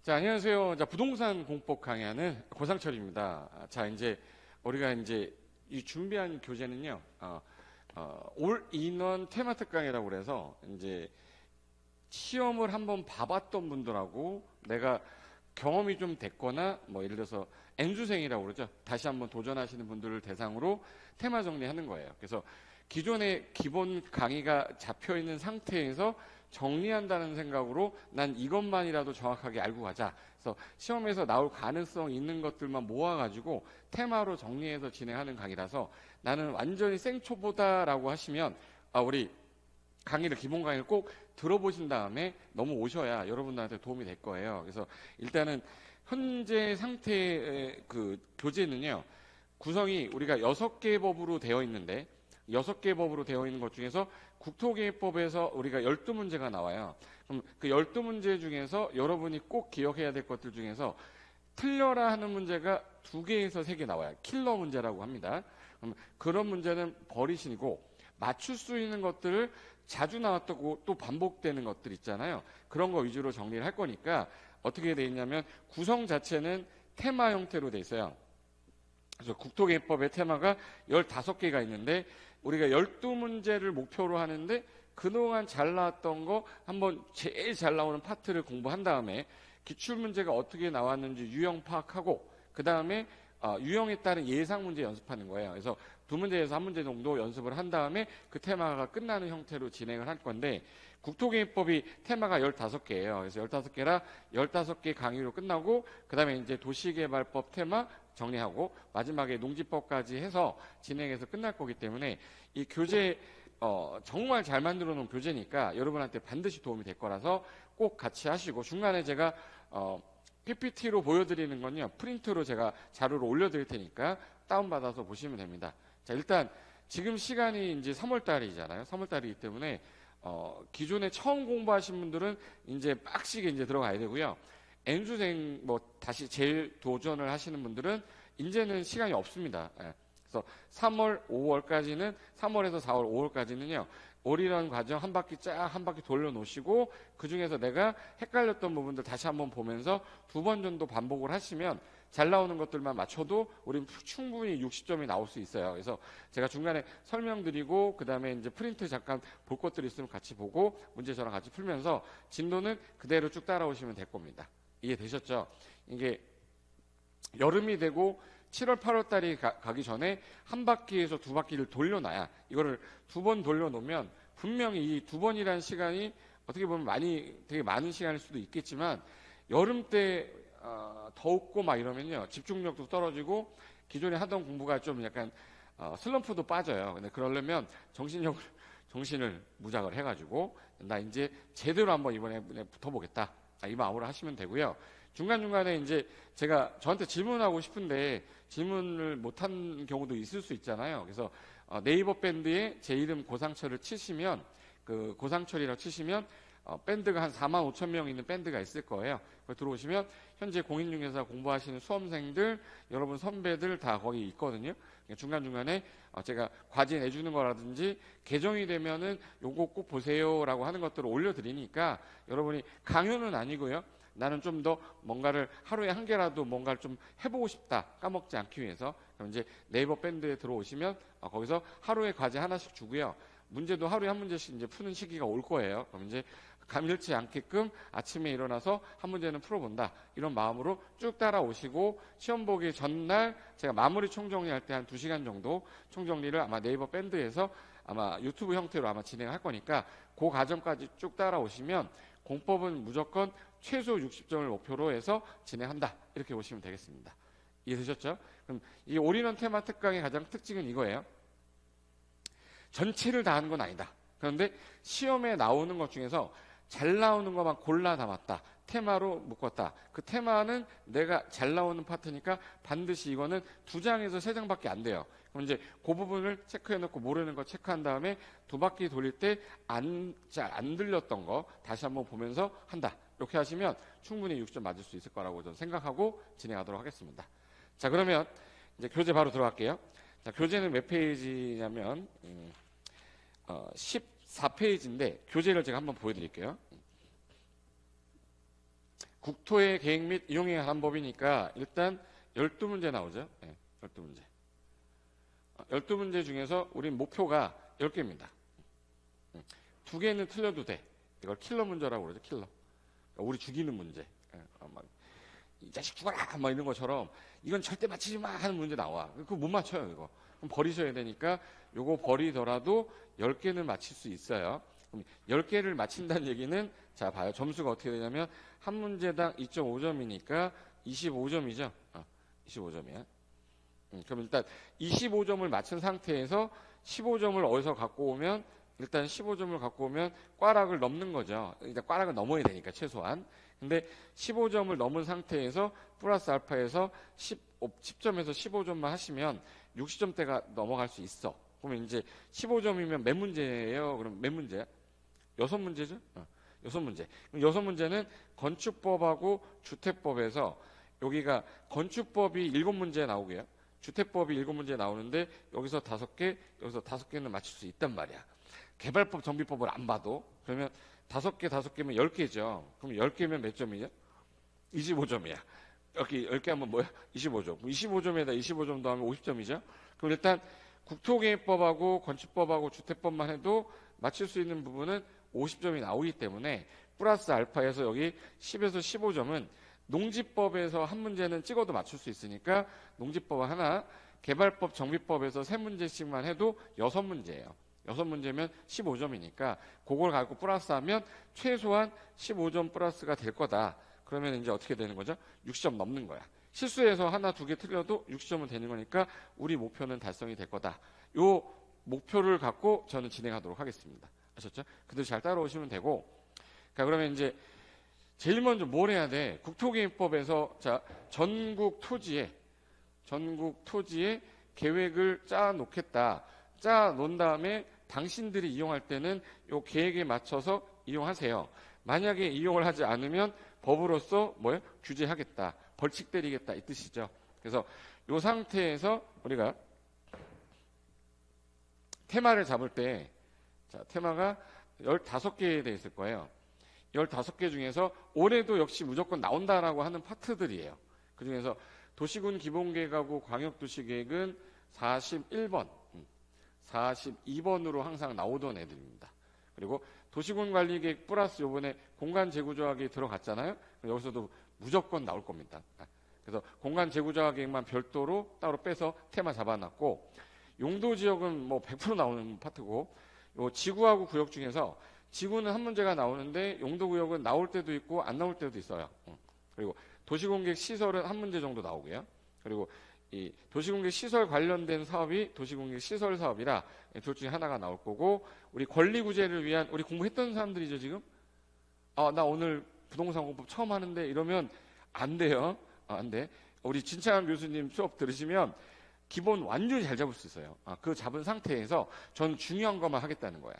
자, 안녕하세요. 자, 부동산 공법 강의하는 고상철입니다. 자, 이제 우리가 이제 이 준비한 교재는요, 올 인원 테마 특강이라고 그래서 이제 시험을 한번 봐봤던 분들하고 내가 경험이 좀 됐거나 뭐 예를 들어서 N수생이라고 그러죠. 다시 한번 도전하시는 분들을 대상으로 테마 정리하는 거예요. 그래서 기존의 기본 강의가 잡혀 있는 상태에서 정리한다는 생각으로 난 이것만이라도 정확하게 알고 가자. 그래서 시험에서 나올 가능성 있는 것들만 모아가지고 테마로 정리해서 진행하는 강의라서 나는 완전히 생초보다라고 하시면 우리 강의를 기본 강의를 꼭 들어보신 다음에 넘어오셔야 여러분들한테 도움이 될 거예요. 그래서 일단은 현재 상태의 그 교재는요. 구성이 우리가 6개 법으로 되어 있는데 6개 법으로 되어 있는 것 중에서 국토개혁법에서 우리가 12문제가 나와요. 그럼 그 12문제 중에서 여러분이 꼭 기억해야 될 것들 중에서 틀려라 하는 문제가 2개에서 3개 나와요. 킬러 문제라고 합니다. 그럼 그런 문제는 버리시고 맞출 수 있는 것들을 자주 나왔다고 또 반복되는 것들 있잖아요. 그런 거 위주로 정리를 할 거니까 어떻게 돼 있냐면 구성 자체는 테마 형태로 돼 있어요. 그래서 국토개혁법의 테마가 15개가 있는데 우리가 12문제를 목표로 하는데 그동안 잘 나왔던 거 한번 제일 잘 나오는 파트를 공부한 다음에 기출문제가 어떻게 나왔는지 유형 파악하고 그 다음에 유형에 따른 예상 문제 연습하는 거예요. 그래서 2문제에서 1문제 정도 연습을 한 다음에 그 테마가 끝나는 형태로 진행을 할 건데 국토개혁법이 테마가 15개예요. 그래서 15개라 15개 강의로 끝나고 그 다음에 이제 도시개발법 테마 정리하고 마지막에 농지법까지 해서 진행해서 끝날 거기 때문에 이 교재 정말 잘 만들어 놓은 교재니까 여러분한테 반드시 도움이 될 거라서 꼭 같이 하시고 중간에 제가 PPT로 보여드리는 건요. 프린트로 제가 자료를 올려드릴 테니까 다운받아서 보시면 됩니다. 자, 일단 지금 시간이 이제 3월 달이잖아요. 3월 달이기 때문에 기존에 처음 공부하신 분들은 이제 빡시게 이제 들어가야 되고요. N수생 뭐 다시 재도전을 하시는 분들은 이제는 시간이 없습니다. 그래서 3월, 5월까지는 3월에서 4월, 5월까지는요. 올인원 과정 한 바퀴 한 바퀴 돌려놓으시고 그 중에서 내가 헷갈렸던 부분들 다시 한번 보면서 2번 정도 반복을 하시면 잘 나오는 것들만 맞춰도 우린 충분히 60점이 나올 수 있어요. 그래서 제가 중간에 설명드리고 그 다음에 이제 프린트 잠깐 볼 것들 있으면 같이 보고 문제 저랑 같이 풀면서 진도는 그대로 쭉 따라오시면 될 겁니다. 이해되셨죠? 이게 여름이 되고 7월, 8월 달이 가기 전에 한 바퀴에서 2바퀴를 돌려놔야 이거를 2번 돌려놓으면 분명히 이 2번이라는 시간이 어떻게 보면 되게 많은 시간일 수도 있겠지만 여름 때 덥고 막 이러면요 집중력도 떨어지고 기존에 하던 공부가 좀 약간 슬럼프도 빠져요. 근데 그러려면 정신을 무작을 해가지고 나 이제 제대로 한번 이번에 붙어보겠다 이 마음으로 하시면 되고요. 중간중간에 이제 제가 저한테 질문하고 싶은데 질문을 못한 경우도 있을 수 있잖아요. 그래서 네이버 밴드에 제 이름 고상철을 치시면 그 고상철이라고 치시면 밴드가 한 4만 5천 명 있는 밴드가 있을 거예요. 거기 들어오시면 현재 공인중개사 공부하시는 수험생들, 여러분 선배들 다 거기 있거든요. 중간중간에 제가 과제 내주는 거라든지 개정이 되면은 요거 꼭 보세요라고 하는 것들을 올려드리니까 여러분이 강요는 아니고요. 나는 좀 더 뭔가를 하루에 한 개라도 뭔가를 좀 해보고 싶다. 까먹지 않기 위해서. 그럼 이제 네이버 밴드에 들어오시면 거기서 하루에 과제 하나씩 주고요. 문제도 하루에 한 문제씩 이제 푸는 시기가 올 거예요. 그럼 이제 감질치 않게끔 아침에 일어나서 한 문제는 풀어본다. 이런 마음으로 쭉 따라오시고 시험 보기 전날 제가 마무리 총정리할 때 한 2시간 정도 총정리를 아마 네이버 밴드에서 아마 유튜브 형태로 아마 진행할 거니까 그 과정까지 쭉 따라오시면 공법은 무조건 최소 60점을 목표로 해서 진행한다. 이렇게 보시면 되겠습니다. 이해되셨죠? 그럼 이 올인원 테마 특강의 가장 특징은 이거예요. 전체를 다 하는 건 아니다. 그런데 시험에 나오는 것 중에서 잘 나오는 것만 골라 담았다. 테마로 묶었다. 그 테마는 내가 잘 나오는 파트니까 반드시 이거는 2장에서 3장밖에 안 돼요. 그럼 이제 그 부분을 체크해놓고 모르는 거 체크한 다음에 2바퀴 돌릴 때 잘 안 들렸던 거 다시 한번 보면서 한다. 이렇게 하시면 충분히 60점 맞을 수 있을 거라고 저는 생각하고 진행하도록 하겠습니다. 자, 그러면 이제 교재 바로 들어갈게요. 자, 교재는 몇 페이지냐면 14페이지인데 교재를 제가 한번 보여드릴게요. 국토의 계획 및 이용에 관한 법이니까 일단 12문제 나오죠. 네, 12문제. 12문제 중에서 우리 목표가 10개입니다. 2개는 틀려도 돼. 이걸 킬러 문제라고 그러죠. 킬러. 우리 죽이는 문제. 이 자식 죽어라! 막 이런 것처럼 이건 절대 맞히지 마! 하는 문제 나와. 그거 못 맞춰요, 이거. 그럼 버리셔야 되니까 요거 버리더라도 10개는 맞힐 수 있어요. 그럼 10개를 맞힌다는 얘기는 자, 봐요. 점수가 어떻게 되냐면 한 문제당 2.5점이니까 25점이죠. 25점이야. 그럼 일단 25점을 맞춘 상태에서 15점을 어디서 갖고 오면 일단 15점을 갖고 오면 꽈락을 넘는 거죠. 일단 꽈락을 넘어야 되니까 최소한. 근데 15점을 넘은 상태에서 플러스 알파에서 10점에서 15점만 하시면 60점대가 넘어갈 수 있어. 그러면 이제 15점이면 몇 문제예요? 그럼 몇 문제야? 6문제죠? 6문제. 그럼 6문제는 건축법하고 주택법에서 여기가 건축법이 7문제 나오고요. 주택법이 7문제 나오는데 여기서 5개, 여기서 5개는 맞출 수 있단 말이야. 개발법, 정비법을 안 봐도. 그러면 5개, 5개면 10개죠. 그럼 10개면 몇 점이냐? 25점이야. 여기 10개 하면 뭐야? 25점. 25점에다 25점 더하면 50점이죠. 그럼 일단 국토계획법하고 건축법하고 주택법만 해도 맞출 수 있는 부분은 50점이 나오기 때문에 플러스 알파에서 여기 10에서 15점은 농지법에서 한 문제는 찍어도 맞출 수 있으니까 농지법 하나, 개발법, 정비법에서 3문제씩만 해도 6문제예요. 6문제면 15점이니까 그걸 갖고 플러스하면 최소한 15점 플러스가 될 거다. 그러면 이제 어떻게 되는 거죠? 60점 넘는 거야. 실수해서 하나, 2개 틀려도 60점은 되는 거니까 우리 목표는 달성이 될 거다. 요 목표를 갖고 저는 진행하도록 하겠습니다. 아셨죠? 그대로 잘 따라오시면 되고. 그러면 이제 제일 먼저 뭘 해야 돼? 국토계획법에서 자, 전국 토지에 계획을 짜 놓겠다. 짜 놓은 다음에 당신들이 이용할 때는 요 계획에 맞춰서 이용하세요. 만약에 이용을 하지 않으면 법으로서 뭐예요? 규제하겠다. 벌칙 때리겠다. 이 뜻이죠. 그래서 요 상태에서 우리가 테마를 잡을 때 자, 테마가 15개에 돼 있을 거예요. 15개 중에서 올해도 역시 무조건 나온다라고 하는 파트들이에요. 그중에서 도시군 기본계획하고 광역도시계획은 41번, 42번으로 항상 나오던 애들입니다. 그리고 도시군관리계획 플러스 요번에 공간재구조화계획 들어갔잖아요. 여기서도 무조건 나올 겁니다. 그래서 공간재구조화계획만 별도로 따로 빼서 테마 잡아놨고, 용도지역은 뭐 100% 나오는 파트고, 요 지구하고 구역 중에서 지구는 한 문제가 나오는데 용도구역은 나올 때도 있고 안 나올 때도 있어요. 그리고 도시공객 시설은 한 문제 정도 나오고요. 그리고 이 도시공객 시설 관련된 사업이 도시공객 시설 사업이라 둘 중에 하나가 나올 거고, 우리 권리구제를 위한 우리 공부했던 사람들이죠 지금. 나 오늘 부동산 공법 처음 하는데 이러면 안 돼요. 안 돼. 우리 진창환 교수님 수업 들으시면 기본 완전히 잘 잡을 수 있어요. 그 잡은 상태에서 저는 중요한 것만 하겠다는 거야.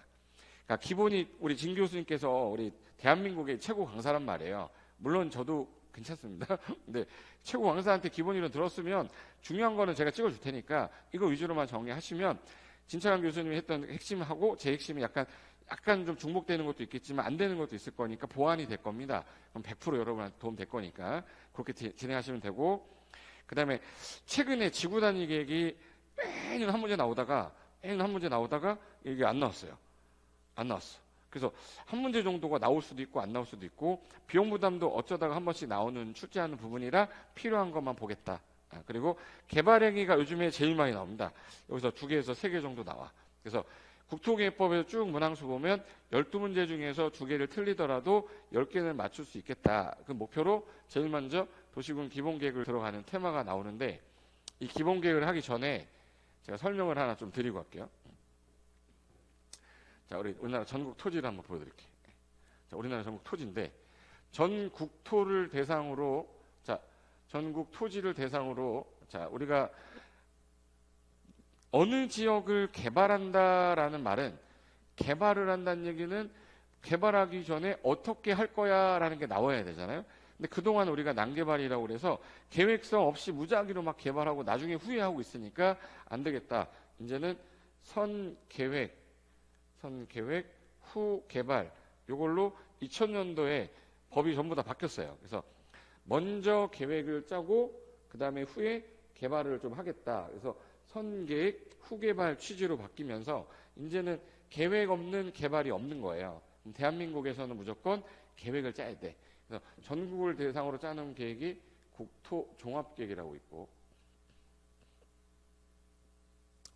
그러니까 기본이 우리 진 교수님께서 우리 대한민국의 최고 강사란 말이에요. 물론 저도 괜찮습니다. 근데 최고 강사한테 기본 이론 들었으면 중요한 거는 제가 찍어줄 테니까 이거 위주로만 정리하시면 진창환 교수님이 했던 핵심하고 제 핵심이 약간 좀 중복되는 것도 있겠지만 안 되는 것도 있을 거니까 보완이 될 겁니다. 그럼 100% 여러분한테 도움 될 거니까 그렇게 진행하시면 되고, 그 다음에 최근에 지구단위 계획이 매년 한 문제 나오다가 이게 안 나왔어요. 안 나왔어. 그래서 한 문제 정도가 나올 수도 있고 안 나올 수도 있고, 비용 부담도 어쩌다가 한 번씩 나오는 출제하는 부분이라 필요한 것만 보겠다. 그리고 개발행위가 요즘에 제일 많이 나옵니다. 여기서 2개에서 3개 정도 나와. 그래서 국토계획법에서 쭉 문항수 보면 12문제 중에서 2개를 틀리더라도 10개는 맞출 수 있겠다. 그 목표로 제일 먼저 도시군 기본계획을 들어가는 테마가 나오는데, 이 기본계획을 하기 전에 제가 설명을 하나 좀 드리고 갈게요. 자, 우리나라 전국 토지를 한번 보여드릴게요. 자, 우리나라 전국 토지인데, 전국 토지를 대상으로, 자, 우리가 어느 지역을 개발한다라는 말은, 개발을 한다는 얘기는 개발하기 전에 어떻게 할 거야라는 게 나와야 되잖아요. 근데 그동안 우리가 난개발이라고 그래서 계획성 없이 무작위로 막 개발하고 나중에 후회하고 있으니까 안 되겠다. 이제는 선계획 후 개발, 요걸로 2000년도에 법이 전부 다 바뀌었어요. 그래서 먼저 계획을 짜고 그 다음에 후에 개발을 좀 하겠다. 그래서 선계획, 후개발 취지로 바뀌면서 이제는 계획 없는 개발이 없는 거예요. 대한민국에서는 무조건 계획을 짜야 돼. 그래서 전국을 대상으로 짜는 계획이 국토종합계획이라고 있고,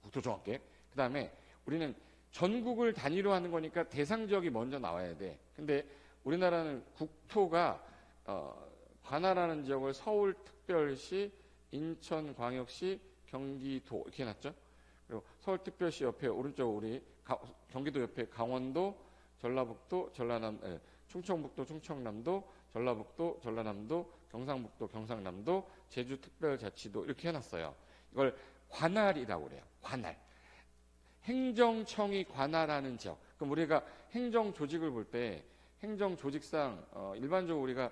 국토종합계획. 그 다음에 우리는 전국을 단위로 하는 거니까 대상 지역이 먼저 나와야 돼. 근데 우리나라는 국토가 관할하는 지역을 서울특별시, 인천광역시, 경기도 이렇게 해놨죠. 그리고 서울특별시 옆에 오른쪽 우리 경기도 옆에 강원도, 전라북도, 충청북도, 충청남도, 전라북도, 전라남도, 경상북도, 경상남도, 제주특별자치도 이렇게 해놨어요. 이걸 관할이라고 그래요. 관할. 행정청이 관할하는 지역. 그럼 우리가 행정조직을 볼 때 행정조직상 일반적으로 우리가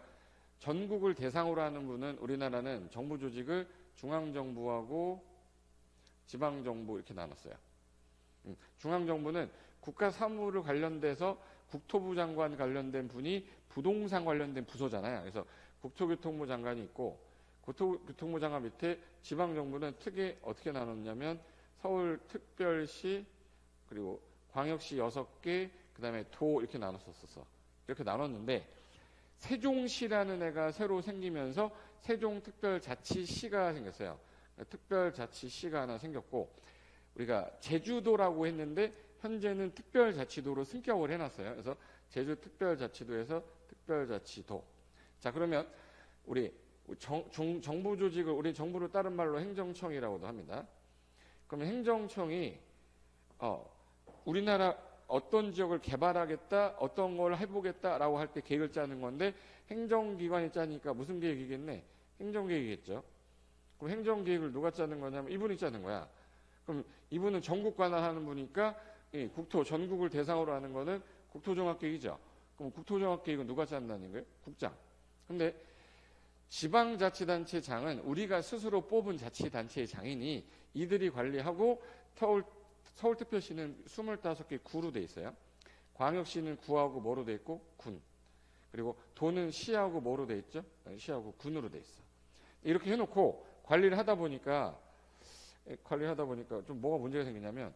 전국을 대상으로 하는 분은 우리나라는 정부조직을 중앙정부하고 지방정부 이렇게 나눴어요. 중앙정부는 국가 사무를 관련돼서 국토부 장관 관련된 분이 부동산 관련된 부서잖아요. 그래서 국토교통부 장관이 있고 국토교통부 장관 밑에 지방정부는 특히 어떻게 나눴냐면 서울특별시 그리고 광역시 6개 그다음에 도 이렇게 나눴었어. 이렇게 나눴는데 세종시라는 애가 새로 생기면서 세종특별자치시가 생겼어요. 특별자치시가 하나 생겼고 우리가 제주도라고 했는데 현재는 특별자치도로 승격을 해놨어요. 그래서 제주특별자치도에서 특별자치도. 자 그러면 우리 정부 조직을 우리 정부를 다른 말로 행정청이라고도 합니다. 그러면 행정청이 우리나라 어떤 지역을 개발하겠다, 어떤 걸 해보겠다라고 할 때 계획을 짜는 건데 행정기관이 짜니까 무슨 계획이겠네? 행정계획이겠죠. 그럼 행정계획을 누가 짜는 거냐면 이분이 짜는 거야. 그럼 이분은 전국 관할하는 분이니까 전국을 대상으로 하는 거는 국토종합계획이죠. 그럼 국토종합계획은 누가 짠다는 거예요? 국장. 근데 지방자치단체장은 우리가 스스로 뽑은 자치단체의 장이니 이들이 관리하고 서울특별시는 25개 구로 돼 있어요. 광역시는 구하고 뭐로 돼 있고 군. 그리고 도는 시하고 뭐로 돼 있죠? 시하고 군으로 돼 있어. 이렇게 해놓고 관리를 하다 보니까 좀 뭐가 문제가 생기냐면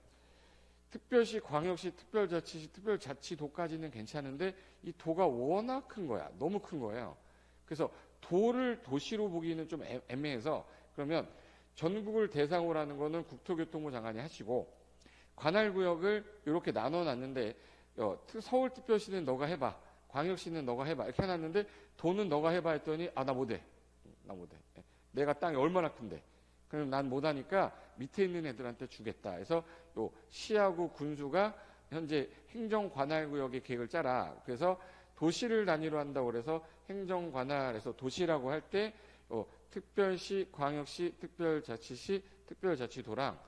특별시, 광역시, 특별자치시, 특별자치도까지는 괜찮은데 이 도가 워낙 큰 거야. 너무 큰 거예요. 그래서 도를 도시로 보기는 좀 애매해서 그러면 전국을 대상으로 하는 거는 국토교통부 장관이 하시고 관할구역을 이렇게 나눠놨는데 서울특별시는 너가 해봐. 광역시는 너가 해봐. 이렇게 해놨는데 도는 너가 해봐 했더니 나 못해. 내가 땅이 얼마나 큰데. 그럼 난 못하니까 밑에 있는 애들한테 주겠다. 그래서 요 시하고 군수가 현재 행정관할구역의 계획을 짜라. 그래서 도시를 단위로 한다고 그래서 행정관할에서 도시라고 할 때 특별시, 광역시, 특별자치시, 특별자치도랑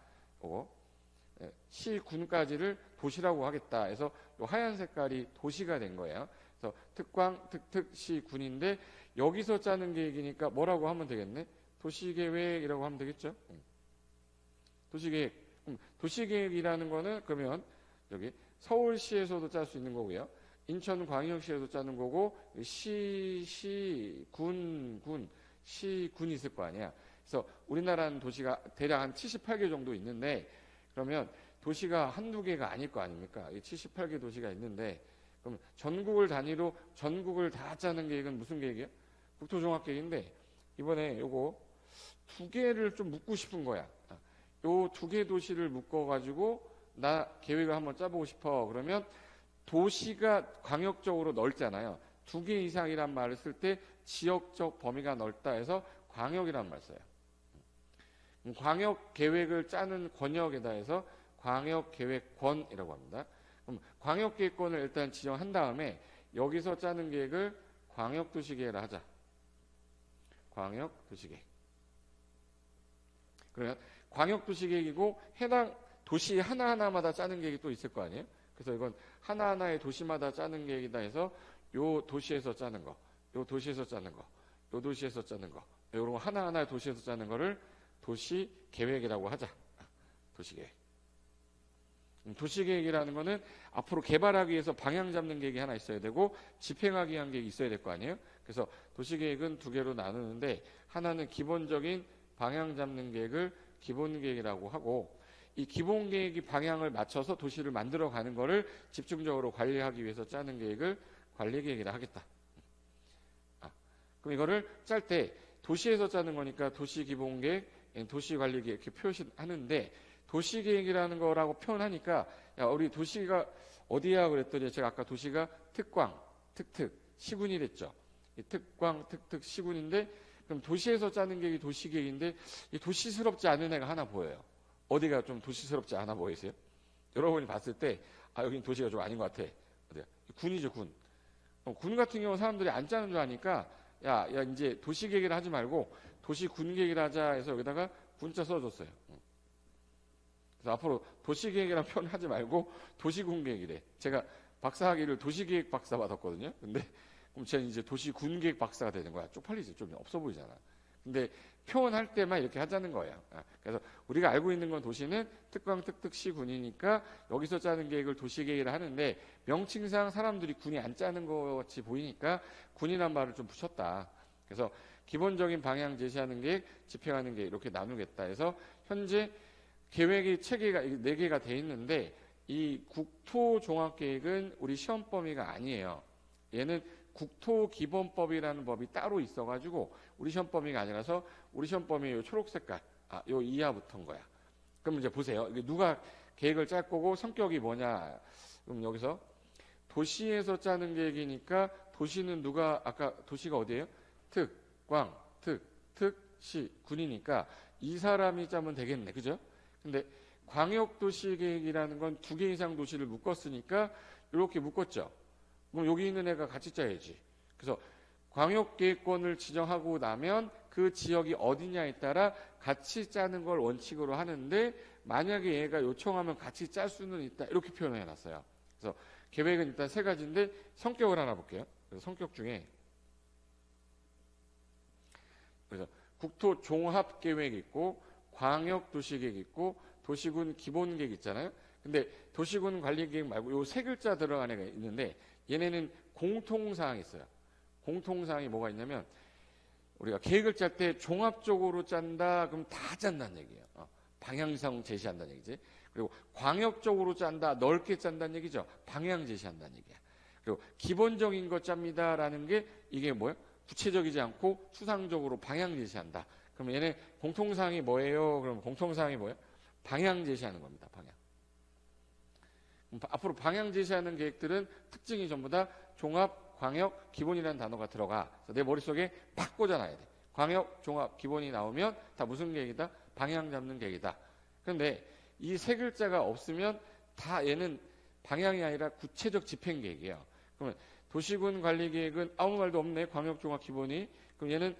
시, 군까지를 도시라고 하겠다. 그래서 요 하얀 색깔이 도시가 된 거예요. 그래서 특광, 특시, 군인데 여기서 짜는 계획이니까 뭐라고 하면 되겠네? 도시계획이라고 하면 되겠죠? 도시계획. 도시계획이라는 거는 그러면 여기 서울시에서도 짤 수 있는 거고요. 인천광역시에도 짜는 거고 시, 군 있을 거 아니야. 그래서 우리나라는 도시가 대략 한 78개 정도 있는데 그러면 도시가 한두 개가 아닐 거 아닙니까? 78개 도시가 있는데 그럼 전국을 단위로 전국을 다 짜는 계획은 무슨 계획이야? 국토종합계획인데 이번에 요거 두 개를 좀 묶고 싶은 거야. 요 두 개 도시를 묶어가지고 나 계획을 한번 짜보고 싶어. 그러면 도시가 광역적으로 넓잖아요. 2개 이상이란 말을 쓸 때 지역적 범위가 넓다 해서 광역이란 말 써요. 광역 계획을 짜는 권역에다 해서 광역계획권이라고 합니다. 그럼 광역계획권을 일단 지정한 다음에 여기서 짜는 계획을 광역도시계획을 하자. 광역도시계획. 그러면 광역도시계획이고 해당 도시 하나하나마다 짜는 계획이 또 있을 거 아니에요? 그래서 이건 하나하나의 도시마다 짜는 계획이다 해서 요 도시에서 짜는 거, 요 도시에서 짜는 거, 요 도시에서 짜는 거, 요런 하나하나의 도시에서 짜는 거를 도시계획이라고 하자. 도시계획. 도시계획이라는 거는 앞으로 개발하기 위해서 방향 잡는 계획이 하나 있어야 되고 집행하기 위한 계획이 있어야 될 거 아니에요? 그래서 도시계획은 두 개로 나누는데 하나는 기본적인 방향 잡는 계획을 기본계획이라고 하고 이 기본계획이 방향을 맞춰서 도시를 만들어가는 거를 집중적으로 관리하기 위해서 짜는 계획을 관리계획이라 하겠다. 그럼 이거를 짤 때 도시에서 짜는 거니까 도시기본계획, 도시관리계획 이렇게 표시하는데 도시계획이라는 거라고 표현하니까 야, 우리 도시가 어디야 그랬더니 제가 아까 도시가 특광, 특특, 시군이 됐죠. 이 특광, 특특, 시군인데 그럼 도시에서 짜는 계획이 도시계획인데 이 도시스럽지 않은 애가 하나 보여요. 어디가 좀 도시스럽지 않아 보이세요? 여러분이 봤을 때 여긴 도시가 좀 아닌 것 같아. 어디야? 군이죠, 군. 군 같은 경우 사람들이 안 짜는 줄 아니까 야 이제 도시계획을 하지 말고 도시군계획을 하자 해서 여기다가 군자 써줬어요. 그래서 앞으로 도시계획이라는 표현 하지 말고 도시군계획이래. 제가 박사학위를 도시계획 박사 받았거든요. 근데 그럼 제가 이제 도시군계획 박사가 되는 거야. 쪽팔리지. 좀 없어 보이잖아. 근데 표현할 때만 이렇게 하자는 거예요. 그래서 우리가 알고 있는 건 도시는 특광, 특특, 시군이니까 여기서 짜는 계획을 도시계획이라 하는데 명칭상 사람들이 군이 안 짜는 것 같이 보이니까 군이란 말을 좀 붙였다. 그래서 기본적인 방향 제시하는 계획, 집행하는 계획 이렇게 나누겠다 해서 현재 계획이 체계가 4개가 돼 있는데 이 국토종합계획은 우리 시험 범위가 아니에요. 얘는 국토기본법이라는 법이 따로 있어가지고 우리 시험 범위가 아니라서 우리 시험 범위 요 초록 색깔, 요 이하부터인 거야. 그럼 이제 보세요. 이게 누가 계획을 짤 거고 성격이 뭐냐? 그럼 여기서 도시에서 짜는 계획이니까 도시는 누가 아까 도시가 어디예요? 특, 광, 특, 시, 군이니까 이 사람이 짜면 되겠네, 그죠? 근데 광역도시계획이라는 건 2개 이상 도시를 묶었으니까 이렇게 묶었죠. 그럼 여기 있는 애가 같이 짜야지. 그래서 광역계획권을 지정하고 나면 그 지역이 어디냐에 따라 같이 짜는 걸 원칙으로 하는데 만약에 얘가 요청하면 같이 짤 수는 있다. 이렇게 표현을 해놨어요. 그래서 계획은 일단 3가지인데 성격을 하나 볼게요. 그래서 성격 중에 그래서 국토종합계획 있고 광역도시계획 있고 도시군 기본계획 있잖아요. 근데 도시군 관리계획 말고 요 3글자 들어간 애가 있는데 얘네는 공통사항이 있어요. 공통사항이 뭐가 있냐면 우리가 계획을 짤 때 종합적으로 짠다 그럼 다 짠다는 얘기예요. 방향성 제시한다는 얘기지. 그리고 광역적으로 짠다 넓게 짠다는 얘기죠. 방향 제시한다는 얘기야. 그리고 기본적인 거 짭니다라는 게 이게 뭐예요? 구체적이지 않고 추상적으로 방향 제시한다. 그럼 얘네 공통사항이 뭐예요? 그럼 공통사항이 뭐예요? 방향 제시하는 겁니다. 방향. 앞으로 방향 제시하는 계획들은 특징이 전부 다 종합, 광역, 기본이라는 단어가 들어가. 그래서 내 머릿속에 팍 꽂아놔야 돼. 광역, 종합, 기본이 나오면 다 무슨 계획이다? 방향 잡는 계획이다. 그런데 이 3글자가 없으면 다 얘는 방향이 아니라 구체적 집행 계획이에요. 그러면 도시군 관리 계획은 아무 말도 없네. 광역, 종합, 기본이. 그럼 얘는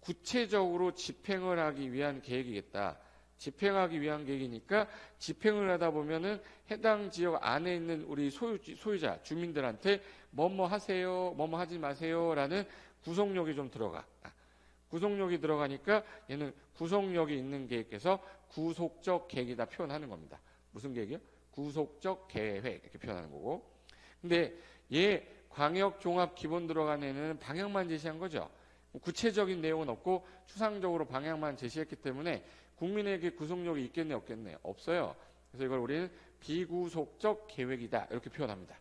구체적으로 집행을 하기 위한 계획이겠다. 집행하기 위한 계획이니까 집행을 하다 보면은 해당 지역 안에 있는 우리 소유자, 주민들한테 뭐뭐 하세요, 뭐뭐 하지 마세요라는 구속력이 좀 들어가. 구속력이 들어가니까 얘는 구속력이 있는 계획에서 구속적 계획이다 표현하는 겁니다. 무슨 계획이요? 구속적 계획 이렇게 표현하는 거고. 근데 얘 광역, 종합, 기본 들어간 애는 방향만 제시한 거죠. 구체적인 내용은 없고 추상적으로 방향만 제시했기 때문에 국민에게 구속력이 있겠네 없겠네? 없어요. 그래서 이걸 우리는 비구속적 계획이다 이렇게 표현합니다.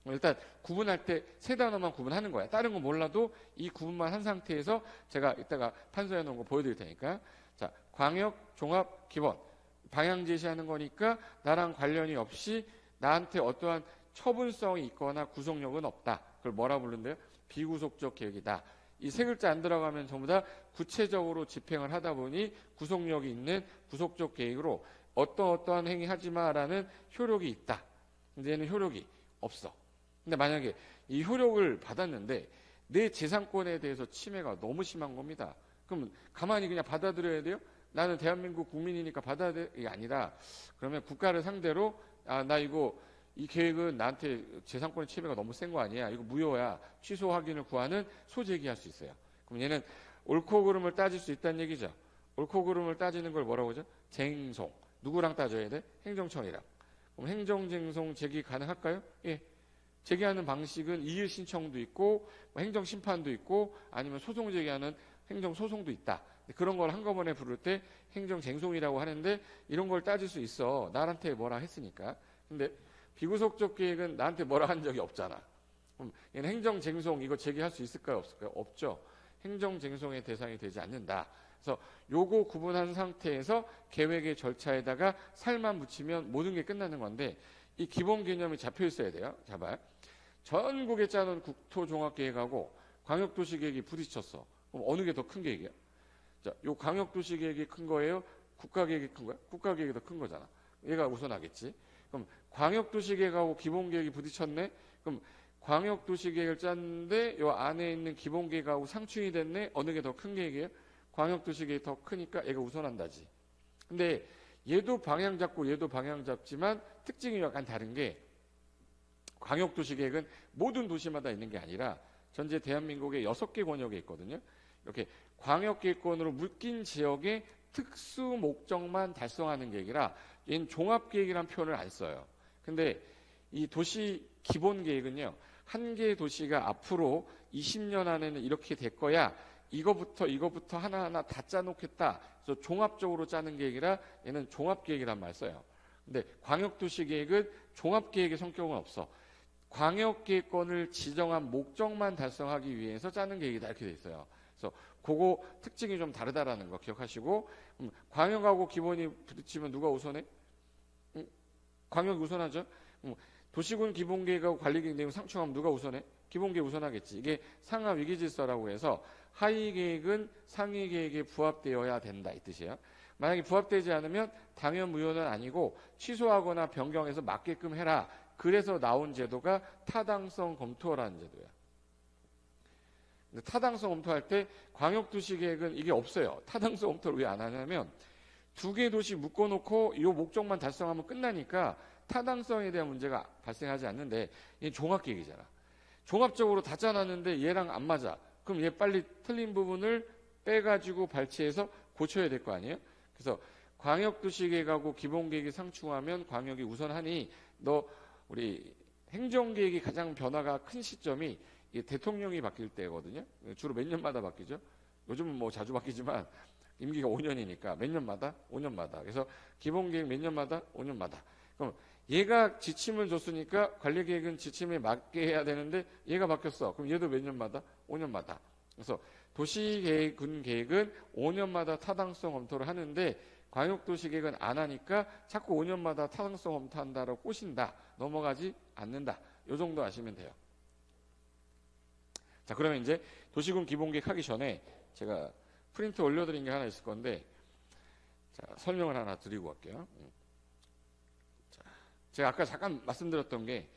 일단 구분할 때 3단어만 구분하는 거야. 다른 거 몰라도 이 구분만 한 상태에서 제가 이따가 판서해 놓은 거 보여드릴 테니까. 자, 광역, 종합, 기본 방향 제시하는 거니까 나랑 관련이 없이 나한테 어떠한 처분성이 있거나 구속력은 없다. 그걸 뭐라 부른대요? 비구속적 계획이다. 이 3글자 안 들어가면 전부 다 구체적으로 집행을 하다 보니 구속력이 있는 구속적 계획으로 어떠한 행위 하지 마라는 효력이 있다. 근데 얘는 효력이 없어. 근데 만약에 이 효력을 받았는데 내 재산권에 대해서 침해가 너무 심한 겁니다. 그럼 가만히 그냥 받아들여야 돼요? 나는 대한민국 국민이니까 받아들이게 아니라 그러면 국가를 상대로 나 이거 이 계획은 나한테 재산권의 침해가 너무 센 거 아니야. 이거 무효야. 취소 확인을 구하는 소제기할 수 있어요. 그럼 얘는 옳고 그름을 따질 수 있다는 얘기죠. 옳고 그름을 따지는 걸 뭐라고 하죠? 쟁송. 누구랑 따져야 돼? 행정청이랑. 그럼 행정쟁송 제기 가능할까요? 예. 제기하는 방식은 이의 신청도 있고 뭐 행정 심판도 있고 아니면 소송 제기하는 행정 소송도 있다. 그런 걸 한꺼번에 부를 때 행정 쟁송이라고 하는데 이런 걸 따질 수 있어. 나한테 뭐라 했으니까. 근데 비구속적 계획은 나한테 뭐라 한 적이 없잖아. 그럼 얘는 행정 쟁송 이거 제기할 수 있을까요? 없을까요? 없죠. 행정 쟁송의 대상이 되지 않는다. 그래서 요거 구분한 상태에서 계획의 절차에다가 살만 붙이면 모든 게 끝나는 건데 이 기본 개념이 잡혀 있어야 돼요. 잡아요. 전국에 짜놓은 국토종합계획하고 광역도시계획이 부딪혔어. 그럼 어느 게 더 큰 계획이야? 자, 요 광역도시계획이 큰 거예요? 국가계획이 큰 거야? 국가계획이 더 큰 거잖아. 얘가 우선하겠지. 그럼 광역도시계획하고 기본계획이 부딪혔네? 그럼 광역도시계획을 짰는데 요 안에 있는 기본계획하고 상충이 됐네? 어느 게 더 큰 계획이에요? 광역도시계획이 더 크니까 얘가 우선한다지. 근데 얘도 방향 잡고 얘도 방향 잡지만 특징이 약간 다른 게 광역도시계획은 모든 도시마다 있는 게 아니라 전체 대한민국에 6개 권역에 있거든요. 이렇게 광역계획권으로 묶인 지역의 특수 목적만 달성하는 계획이라 얘는 종합계획이라는 표현을 안 써요. 근데 이 도시 기본계획은요. 한 개의 도시가 앞으로 20년 안에는 이렇게 될 거야. 이거부터 하나하나 다 짜놓겠다. 그래서 종합적으로 짜는 계획이라 얘는 종합계획이란 말 써요. 근데 광역도시계획은 종합계획의 성격은 없어. 광역계획권을 지정한 목적만 달성하기 위해서 짜는 계획이다 이렇게 돼 있어요. 그래서 그거 특징이 좀 다르다라는 거 기억하시고 광역하고 기본이 부딪히면 누가 우선해? 광역이 우선하죠. 도시군 기본계획하고 관리계획 내용 상충하면 누가 우선해? 기본계획 우선하겠지. 이게 상하 위기질서라고 해서 하위계획은 상위계획에 부합되어야 된다 이 뜻이에요. 만약에 부합되지 않으면 당연 무효는 아니고 취소하거나 변경해서 맞게끔 해라. 그래서 나온 제도가 타당성 검토라는 제도야. 근데 타당성 검토할 때 광역도시계획은 이게 없어요. 타당성 검토를 왜 안 하냐면 두 개 도시 묶어놓고 이 목적만 달성하면 끝나니까 타당성에 대한 문제가 발생하지 않는데 이게 종합계획이잖아. 종합적으로 다 짜놨는데 얘랑 안 맞아. 그럼 얘 빨리 틀린 부분을 빼가지고 발췌해서 고쳐야 될 거 아니에요? 그래서 광역도시계획하고 기본계획이 상충하면 광역이 우선하니 너 우리 행정계획이 가장 변화가 큰 시점이 대통령이 바뀔 때거든요. 주로 몇 년마다 바뀌죠. 요즘은 뭐 자주 바뀌지만 임기가 5년이니까 몇 년마다? 5년마다. 그래서 기본계획 몇 년마다? 5년마다. 그럼 얘가 지침을 줬으니까 관리계획은 지침에 맞게 해야 되는데 얘가 바뀌었어. 그럼 얘도 몇 년마다? 5년마다. 그래서 도시계획, 군계획은 5년마다 타당성 검토를 하는데 광역도시계획은 안 하니까 자꾸 5년마다 타당성 검토한다라고 꼬신다. 넘어가지 않는다. 요 정도 아시면 돼요. 자, 그러면 이제 도시군 기본계획 하기 전에 제가 프린트 올려드린 게 하나 있을 건데 자, 설명을 하나 드리고 갈게요. 자, 제가 아까 잠깐 말씀드렸던 게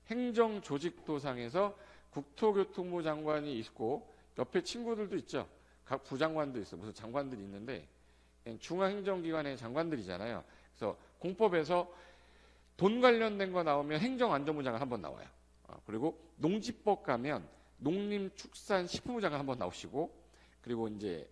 행정조직도상에서 국토교통부 장관이 있고 옆에 친구들도 있죠. 각 부장관도 있어. 무슨 장관들이 있는데 중앙행정기관의 장관들이잖아요. 그래서 공법에서 돈 관련된 거 나오면 행정안전부 장관 한번 나와요. 그리고 농지법 가면 농림축산식품부 장관 한번 나오시고 그리고 이제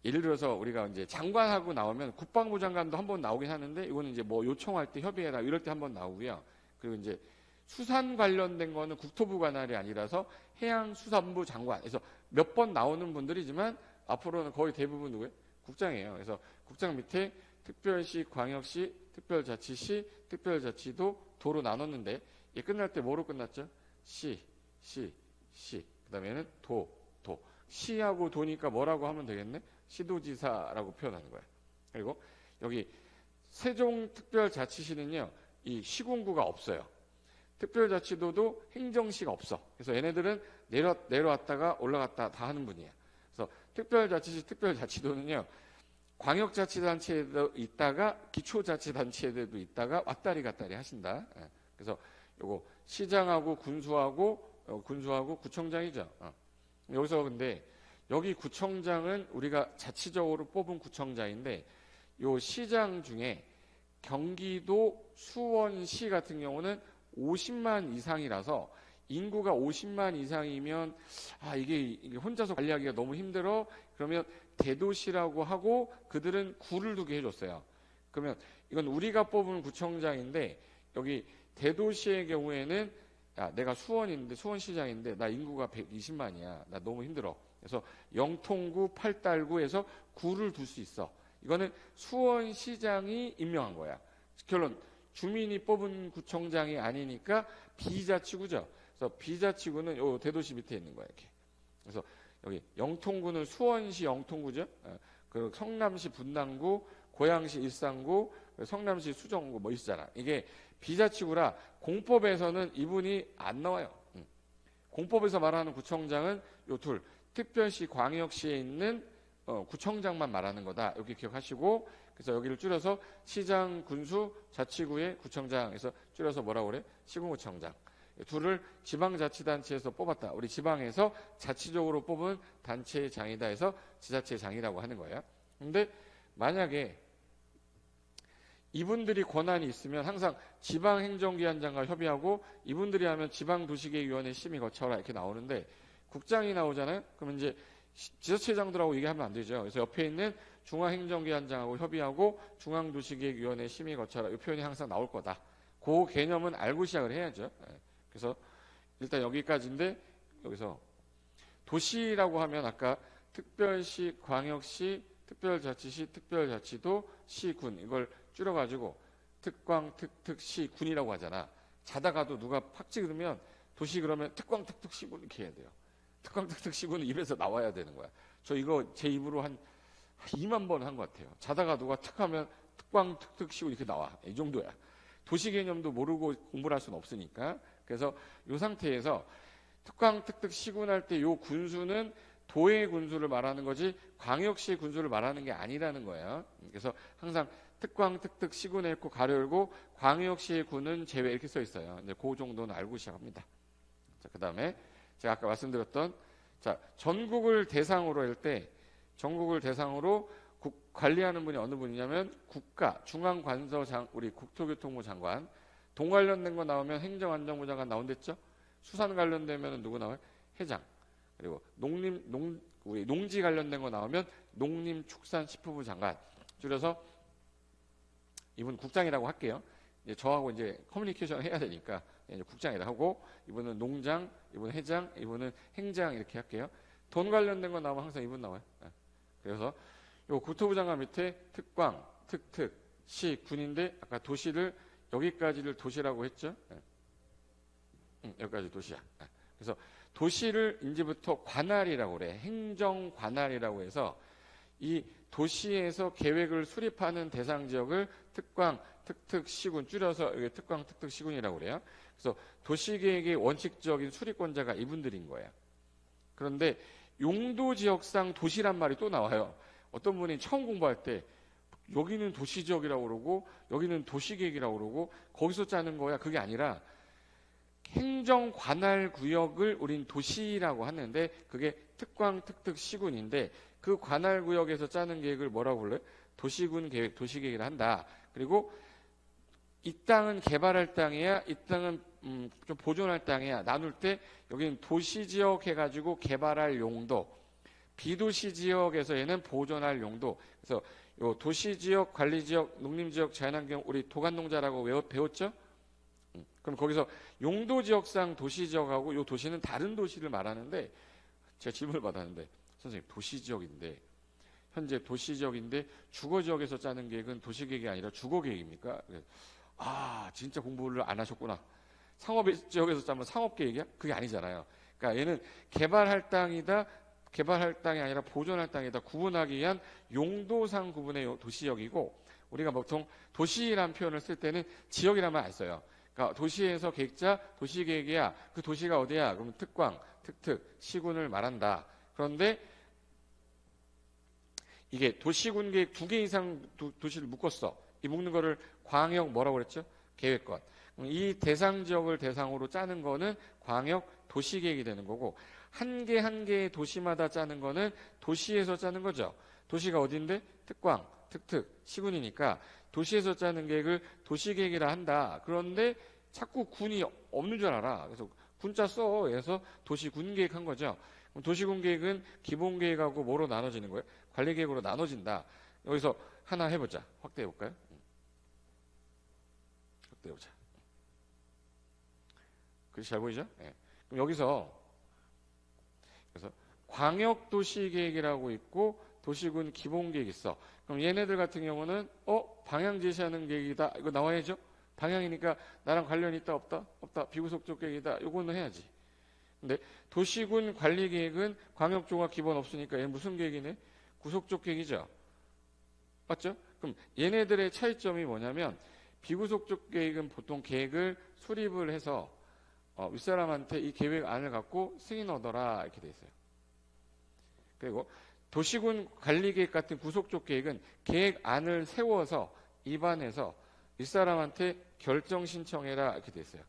예를 들어서 우리가 이제 장관하고 나오면 국방부 장관도 한번 나오긴 하는데 이거는 이제 뭐 요청할 때 협의해라 이럴 때 한번 나오고요. 그리고 이제 수산 관련된 거는 국토부 관할이 아니라서 해양수산부 장관. 그래서 몇 번 나오는 분들이지만 앞으로는 거의 대부분 누구예요? 국장이에요. 그래서 국장 밑에 특별시, 광역시, 특별자치시, 특별자치도 도로 나눴는데 이게 끝날 때 뭐로 끝났죠? 시. 그 다음에는 도. 시하고 도니까 뭐라고 하면 되겠네? 시도지사라고 표현하는 거예요. 그리고 여기 세종특별자치시는요. 이 시군구가 없어요. 특별자치도도 행정시가 없어. 그래서 얘네들은 내려왔다가 올라갔다 다 하는 분이에요. 그래서 특별자치시, 특별자치도는요. 광역자치단체에도 있다가 기초자치단체에도 있다가 왔다리 갔다리 하신다. 그래서 요거 시장하고 군수하고 구청장이죠. 여기서 근데 여기 구청장은 우리가 자치적으로 뽑은 구청장인데 요 시장 중에 경기도 수원시 같은 경우는 50만 이상이라서 인구가 50만 이상이면 이게 혼자서 관리하기가 너무 힘들어. 그러면 대도시라고 하고 그들은 구를 두게 해줬어요. 그러면 이건 우리가 뽑은 구청장인데 여기 대도시의 경우에는 야, 내가 수원인데 수원시장인데 나 인구가 120만이야. 나 너무 힘들어. 그래서 영통구, 팔달구에서 구를 둘 수 있어. 이거는 수원시장이 임명한 거야. 결론 주민이 뽑은 구청장이 아니니까 비자치구죠. 그래서 비자치구는 요 대도시 밑에 있는 거야 이렇게. 그래서 여기 영통구는 수원시 영통구죠. 그리고 성남시 분당구, 고양시 일산구, 성남시 수정구 뭐 있잖아. 이게 비자치구라 공법에서는 이분이 안 나와요. 공법에서 말하는 구청장은 요 둘, 특별시 광역시에 있는 구청장만 말하는 거다. 여기 기억하시고, 그래서 여기를 줄여서 시장, 군수, 자치구의 구청장에서 줄여서 뭐라고 그래? 시군구청장. 둘을 지방자치단체에서 뽑았다. 우리 지방에서 자치적으로 뽑은 단체의 장이다 해서 지자체의 장이라고 하는 거예요. 근데 만약에 이분들이 권한이 있으면 항상 지방행정기관장과 협의하고 이분들이 하면 지방도시계획위원회 심의 거쳐라 이렇게 나오는데 국장이 나오잖아요. 그러면 이제 지자체장들하고 얘기하면 안 되죠. 그래서 옆에 있는 중앙행정기관장하고 협의하고 중앙도시계획위원회 심의 거쳐라 이 표현이 항상 나올 거다. 그 개념은 알고 시작을 해야죠. 그래서 일단 여기까지인데 여기서 도시라고 하면 아까 특별시, 광역시, 특별자치시, 특별자치도, 시군 이걸 줄여가지고 특광, 특특시, 군이라고 하잖아. 자다가도 누가 팍 찍으면 도시 그러면 특광, 특특, 시군 이렇게 해야 돼요. 특광, 특특, 시군은 입에서 나와야 되는 거야. 저 이거 제 입으로 한 2만 번 한 것 같아요. 자다가 누가 탁하면 특광, 특특, 시군 이렇게 나와. 이 정도야. 도시 개념도 모르고 공부를 할 수는 없으니까. 그래서 이 상태에서 특광, 특특, 시군 할 때 이 군수는 도의 군수를 말하는 거지 광역시 군수를 말하는 게 아니라는 거예요. 그래서 항상 특광, 특특, 시군에 있고 가로 열고 광역시의 군은 제외 이렇게 써 있어요. 이제 그 정도는 알고 시작합니다. 자, 그다음에 제가 아까 말씀드렸던 자, 전국을 대상으로 할 때 전국을 대상으로 관리하는 분이 어느 분이냐면 국가 중앙관서장 우리 국토교통부 장관 동 관련된 거 나오면 행정안전부 장관 나온댔죠. 수산 관련되면 누구 나와요? 회장. 그리고 우리 농지 관련된 거 나오면 농림축산식품부 장관. 줄여서 이분 국장이라고 할게요. 이제 저하고 이제 커뮤니케이션을 해야 되니까 이제 국장이라 하고 이분은 농장, 이분은 회장, 이분은 행장 이렇게 할게요. 돈 관련된 거 나오면 항상 이분 나와요. 그래서 요 국토부 장관 밑에 특광, 특특, 시, 군인데 아까 도시를 여기까지를 도시라고 했죠. 여기까지 도시야. 그래서 도시를 이제부터 관할이라고 그래. 행정 관할이라고 해서 이 도시에서 계획을 수립하는 대상 지역을 특광, 특특, 시군 줄여서 여기 특광, 특특, 시군이라고 그래요. 그래서 도시계획의 원칙적인 수립권자가 이분들인 거예요. 그런데 용도지역상 도시란 말이 또 나와요. 어떤 분이 처음 공부할 때 여기는 도시지역이라고 그러고 여기는 도시계획이라고 그러고 거기서 짜는 거야. 그게 아니라 행정관할구역을 우린 도시라고 하는데 그게 특광, 특특, 시군인데 그 관할구역에서 짜는 계획을 뭐라고 불러요? 도시군 계획, 도시계획을 한다. 그리고 이 땅은 개발할 땅이야, 이 땅은 좀 보존할 땅이야. 나눌 때 여기는 도시지역 해가지고 개발할 용도, 비도시지역에서 얘는 보존할 용도. 그래서 요 도시지역, 관리지역, 농림지역, 자연환경 우리 도간농자라고 배웠죠? 그럼 거기서 용도지역상 도시지역하고 요 도시는 다른 도시를 말하는데 제가 질문을 받았는데 선생님 도시지역인데 현재 도시지역인데 주거지역에서 짜는 계획은 도시계획이 아니라 주거계획입니까? 아 진짜 공부를 안 하셨구나. 상업지역에서 짜면 상업계획이야? 그게 아니잖아요. 그러니까 얘는 개발할 땅이다. 개발할 땅이 아니라 보존할 땅이다. 구분하기 위한 용도상 구분의 도시지역이고 우리가 보통 도시라는 표현을 쓸 때는 지역이라면 안 써요. 그러니까 도시에서 계획자 도시계획이야. 그 도시가 어디야? 그러면 특광, 특특, 시군을 말한다. 그런데 이게 도시군 계획 2개 이상 도시를 묶었어. 이 묶는 거를 광역 뭐라고 그랬죠? 계획권. 이 대상 지역을 대상으로 짜는 거는 광역 도시계획이 되는 거고 한 개 한 개의 도시마다 짜는 거는 도시에서 짜는 거죠. 도시가 어딘데? 특광, 특특, 시군이니까 도시에서 짜는 계획을 도시계획이라 한다. 그런데 자꾸 군이 없는 줄 알아. 그래서 군자 써. 그래서 도시군 계획한 거죠. 도시군 계획은 기본 계획하고 뭐로 나눠지는 거예요? 관리 계획으로 나눠진다. 여기서 하나 해보자. 확대해 볼까요? 확대해 보자. 글씨 잘 보이죠? 예. 그럼 여기서 그래서 광역도시계획이라고 있고 도시군 기본계획 있어. 그럼 얘네들 같은 경우는 방향 제시하는 계획이다. 이거 나와야죠. 방향이니까 나랑 관련 있다 없다? 없다. 비구속적 계획이다. 이거는 해야지. 근데 도시군 관리계획은 광역조가 기본 없으니까 얘는 무슨 계획이네? 구속적 계획이죠. 맞죠? 그럼 얘네들의 차이점이 뭐냐면 비구속적 계획은 보통 계획을 수립을 해서 윗사람한테 이 계획안을 갖고 승인 얻어라 이렇게 돼 있어요. 그리고 도시군 관리계획 같은 구속적 계획은 계획안을 세워서 입안해서 윗사람한테 결정 신청해라 이렇게 돼 있어요.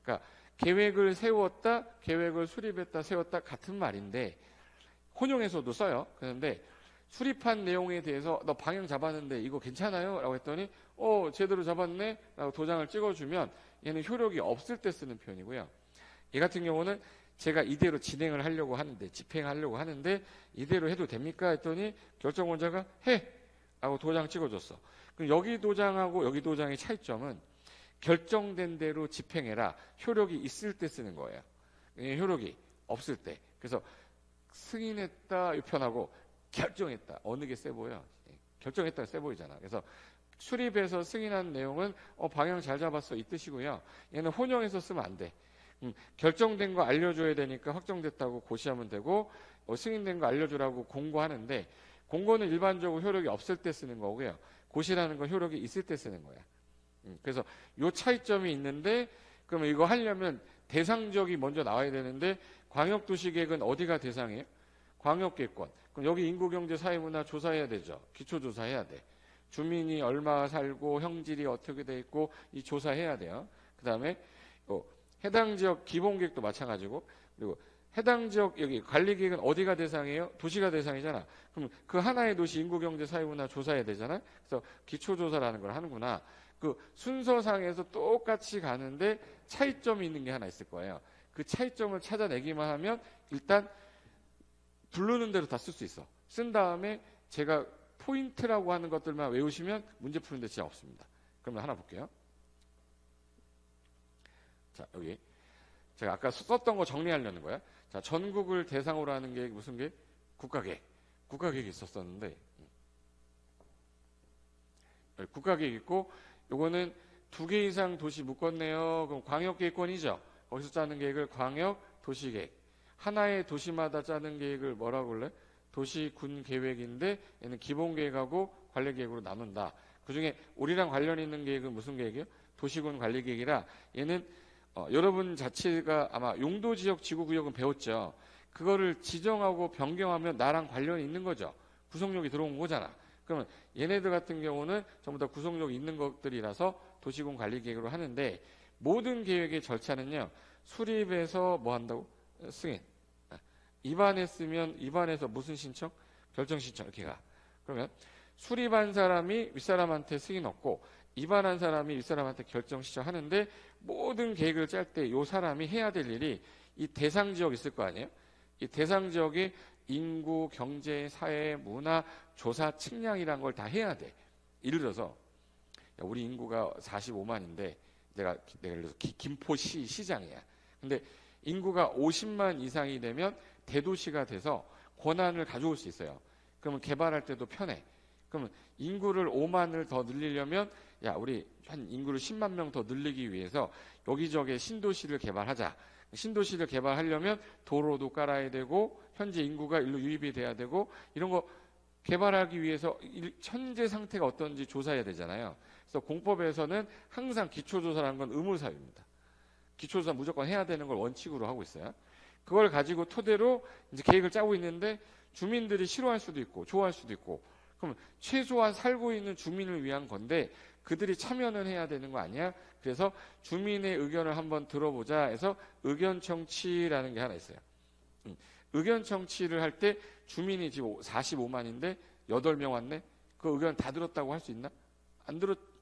그러니까 계획을 세웠다, 계획을 수립했다, 세웠다 같은 말인데 혼용해서도 써요. 그런데 수립한 내용에 대해서 너 방향 잡았는데 이거 괜찮아요? 라고 했더니 제대로 잡았네? 라고 도장을 찍어주면 얘는 효력이 없을 때 쓰는 표현이고요. 얘 같은 경우는 제가 이대로 진행을 하려고 하는데 집행하려고 하는데 이대로 해도 됩니까? 했더니 결정권자가 해! 라고 도장 찍어줬어. 그럼 여기 도장하고 여기 도장의 차이점은 결정된 대로 집행해라. 효력이 있을 때 쓰는 거예요. 효력이 없을 때. 그래서 승인했다 이 편하고 결정했다. 어느 게 세 보여? 결정했다가 세 보이잖아. 그래서 수립해서 승인한 내용은 방향 잘 잡았어 이 뜻이고요. 얘는 혼용해서 쓰면 안 돼. 결정된 거 알려줘야 되니까 확정됐다고 고시하면 되고 승인된 거 알려주라고 공고하는데 공고는 일반적으로 효력이 없을 때 쓰는 거고요. 고시라는 건 효력이 있을 때 쓰는 거야. 그래서 요 차이점이 있는데 그러면 이거 하려면 대상지역이 먼저 나와야 되는데 광역도시계획은 어디가 대상이에요? 광역계획권. 그럼 여기 인구경제 사회문화 조사해야 되죠. 기초조사해야 돼. 주민이 얼마 살고 형질이 어떻게 돼 있고 이 조사해야 돼요. 그 다음에 해당 지역 기본계획도 마찬가지고 그리고 해당 지역 여기 관리계획은 어디가 대상이에요? 도시가 대상이잖아. 그럼 그 하나의 도시 인구경제 사회문화 조사해야 되잖아. 그래서 기초조사라는 걸 하는구나. 그 순서상에서 똑같이 가는데 차이점이 있는 게 하나 있을 거예요. 그 차이점을 찾아내기만 하면 일단 부르는 대로 다 쓸 수 있어. 쓴 다음에 제가 포인트라고 하는 것들만 외우시면 문제 푸는데 지장 없습니다. 그러면 하나 볼게요. 자, 여기 제가 아까 썼던 거 정리하려는 거야. 자, 전국을 대상으로 하는 게 무슨 게? 국가계획. 국가계획이 있었었는데 국가계획 있고 요거는 2개 이상 도시 묶었네요. 그럼 광역계획권이죠. 거기서 짜는 계획을 광역도시계획. 하나의 도시마다 짜는 계획을 뭐라고 그래? 도시군계획인데 얘는 기본계획하고 관리계획으로 나눈다. 그중에 우리랑 관련 있는 계획은 무슨 계획이에요? 도시군 관리계획이라 얘는 여러분 자체가 아마 용도지역 지구구역은 배웠죠. 그거를 지정하고 변경하면 나랑 관련이 있는 거죠. 구속력이 들어온 거잖아. 그러면 얘네들 같은 경우는 전부 다 구속력이 있는 것들이라서 도시군 관리계획으로 하는데 모든 계획의 절차는요. 수립해서 뭐 한다고? 승인. 입안했으면 입안해서 무슨 신청? 결정 신청 이렇게 가. 그러면 수립한 사람이 윗사람한테 승인 얻고 입안한 사람이 윗사람한테 결정 신청하는데 모든 계획을 짤 때 이 사람이 해야 될 일이 이 대상 지역 있을 거 아니에요? 이 대상 지역의 인구, 경제, 사회, 문화, 조사, 측량이란 걸 다 해야 돼. 예를 들어서 우리 인구가 45만인데 내가 예를 들어서 김포시 시장이야. 근데 인구가 50만 이상이 되면 대도시가 돼서 권한을 가져올 수 있어요. 그러면 개발할 때도 편해. 그러면 인구를 5만을 더 늘리려면 우리 한 인구를 10만 명 더 늘리기 위해서 여기저기 신도시를 개발하자. 신도시를 개발하려면 도로도 깔아야 되고 현재 인구가 일로 유입이 돼야 되고 이런 거 개발하기 위해서 현재 상태가 어떤지 조사해야 되잖아요. 그래서 공법에서는 항상 기초조사라는 건 의무사유입니다. 기초조사 무조건 해야 되는 걸 원칙으로 하고 있어요. 그걸 가지고 토대로 이제 계획을 짜고 있는데 주민들이 싫어할 수도 있고 좋아할 수도 있고 그럼 최소한 살고 있는 주민을 위한 건데 그들이 참여는 해야 되는 거 아니야? 그래서 주민의 의견을 한번 들어보자 해서 의견 청취라는 게 하나 있어요. 의견 청취를 할 때 주민이 지금 45만인데 8명 왔네? 그 의견 다 들었다고 할 수 있나?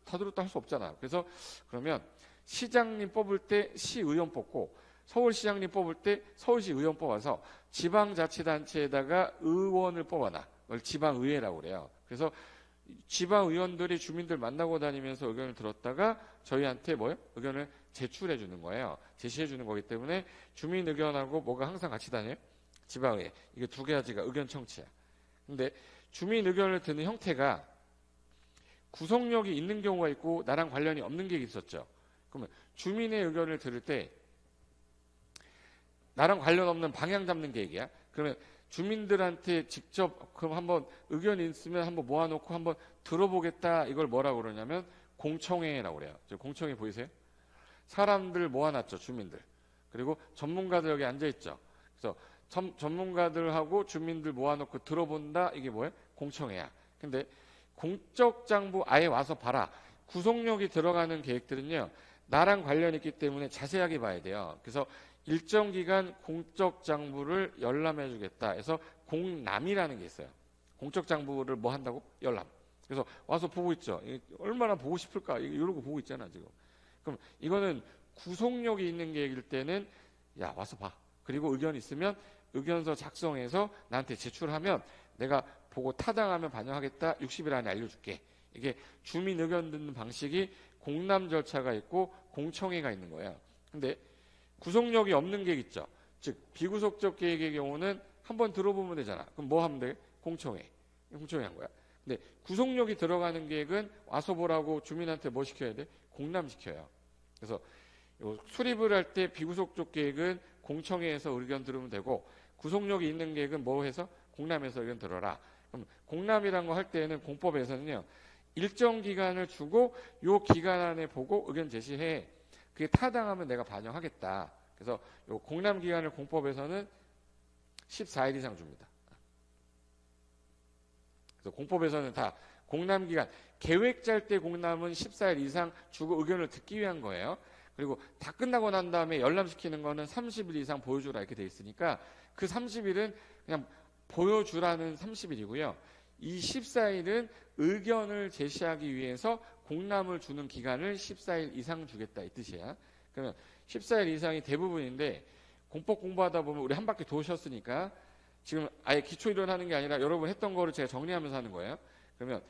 다 들었다 할 수 없잖아. 그래서 그러면 시장님 뽑을 때 시의원 뽑고 서울시장님 뽑을 때 서울시 의원 뽑아서 지방자치단체에다가 의원을 뽑아놔. 그걸 지방의회라고 그래요. 그래서 지방의원들이 주민들 만나고 다니면서 의견을 들었다가 저희한테 의견을 제출해 주는 거예요. 제시해 주는 거기 때문에 주민 의견하고 뭐가 항상 같이 다녀요? 지방의회. 이게 두 가지가 의견 청취야. 근데 주민 의견을 듣는 형태가 구속력이 있는 경우가 있고 나랑 관련이 없는 게 있었죠. 그러면 주민의 의견을 들을 때 나랑 관련 없는 방향 잡는 계획이야. 그러면 주민들한테 직접 그럼 한번 의견이 있으면 한번 모아놓고 한번 들어보겠다. 이걸 뭐라고 그러냐면 공청회라고 그래요. 공청회 보이세요? 사람들 모아놨죠. 주민들. 그리고 전문가들 여기 앉아있죠. 그래서 전문가들하고 주민들 모아놓고 들어본다. 이게 뭐예요? 공청회야. 근데 공적 장부 아예 와서 봐라. 구속력이 들어가는 계획들은요. 나랑 관련이 있기 때문에 자세하게 봐야 돼요. 그래서 일정 기간 공적 장부를 열람해 주겠다 해서 공람이라는 게 있어요. 공적 장부를 뭐 한다고? 열람. 그래서 와서 보고 있죠. 얼마나 보고 싶을까? 이러고 보고 있잖아 지금. 그럼 이거는 구속력이 있는 계획일 때는 야 와서 봐. 그리고 의견 있으면 의견서 작성해서 나한테 제출하면 내가 보고 타당하면 반영하겠다. 60일 안에 알려줄게. 이게 주민 의견 듣는 방식이 공람 절차가 있고 공청회가 있는 거예요. 근데 구속력이 없는 계획 있죠. 즉 비구속적 계획의 경우는 한번 들어보면 되잖아. 그럼 뭐 하면 돼? 공청회. 공청회 한 거야. 근데 구속력이 들어가는 계획은 와서 보라고 주민한테 뭐 시켜야 돼? 공람시켜요. 그래서 수립을 할 때 비구속적 계획은 공청회에서 의견 들으면 되고 구속력이 있는 계획은 뭐 해서? 공람에서 의견 들어라. 그럼 공람이라는 거 할 때는 공법에서는요. 일정 기간을 주고 요 기간 안에 보고 의견 제시해. 그게 타당하면 내가 반영하겠다. 그래서 요 공람 기간을 공법에서는 14일 이상 줍니다. 그래서 공법에서는 다 공람 기간, 계획 짤 때 공람은 14일 이상 주고 의견을 듣기 위한 거예요. 그리고 다 끝나고 난 다음에 열람시키는 거는 30일 이상 보여주라 이렇게 돼 있으니까 그 30일은 그냥 보여주라는 30일이고요. 이 14일은 의견을 제시하기 위해서 공람을 주는 기간을 14일 이상 주겠다 이 뜻이야. 그러면 14일 이상이 대부분인데 공법 공부하다 보면 우리 한 바퀴 도셨으니까 지금 아예 기초 이론하는 게 아니라 여러분 했던 거를 제가 정리하면서 하는 거예요. 그러면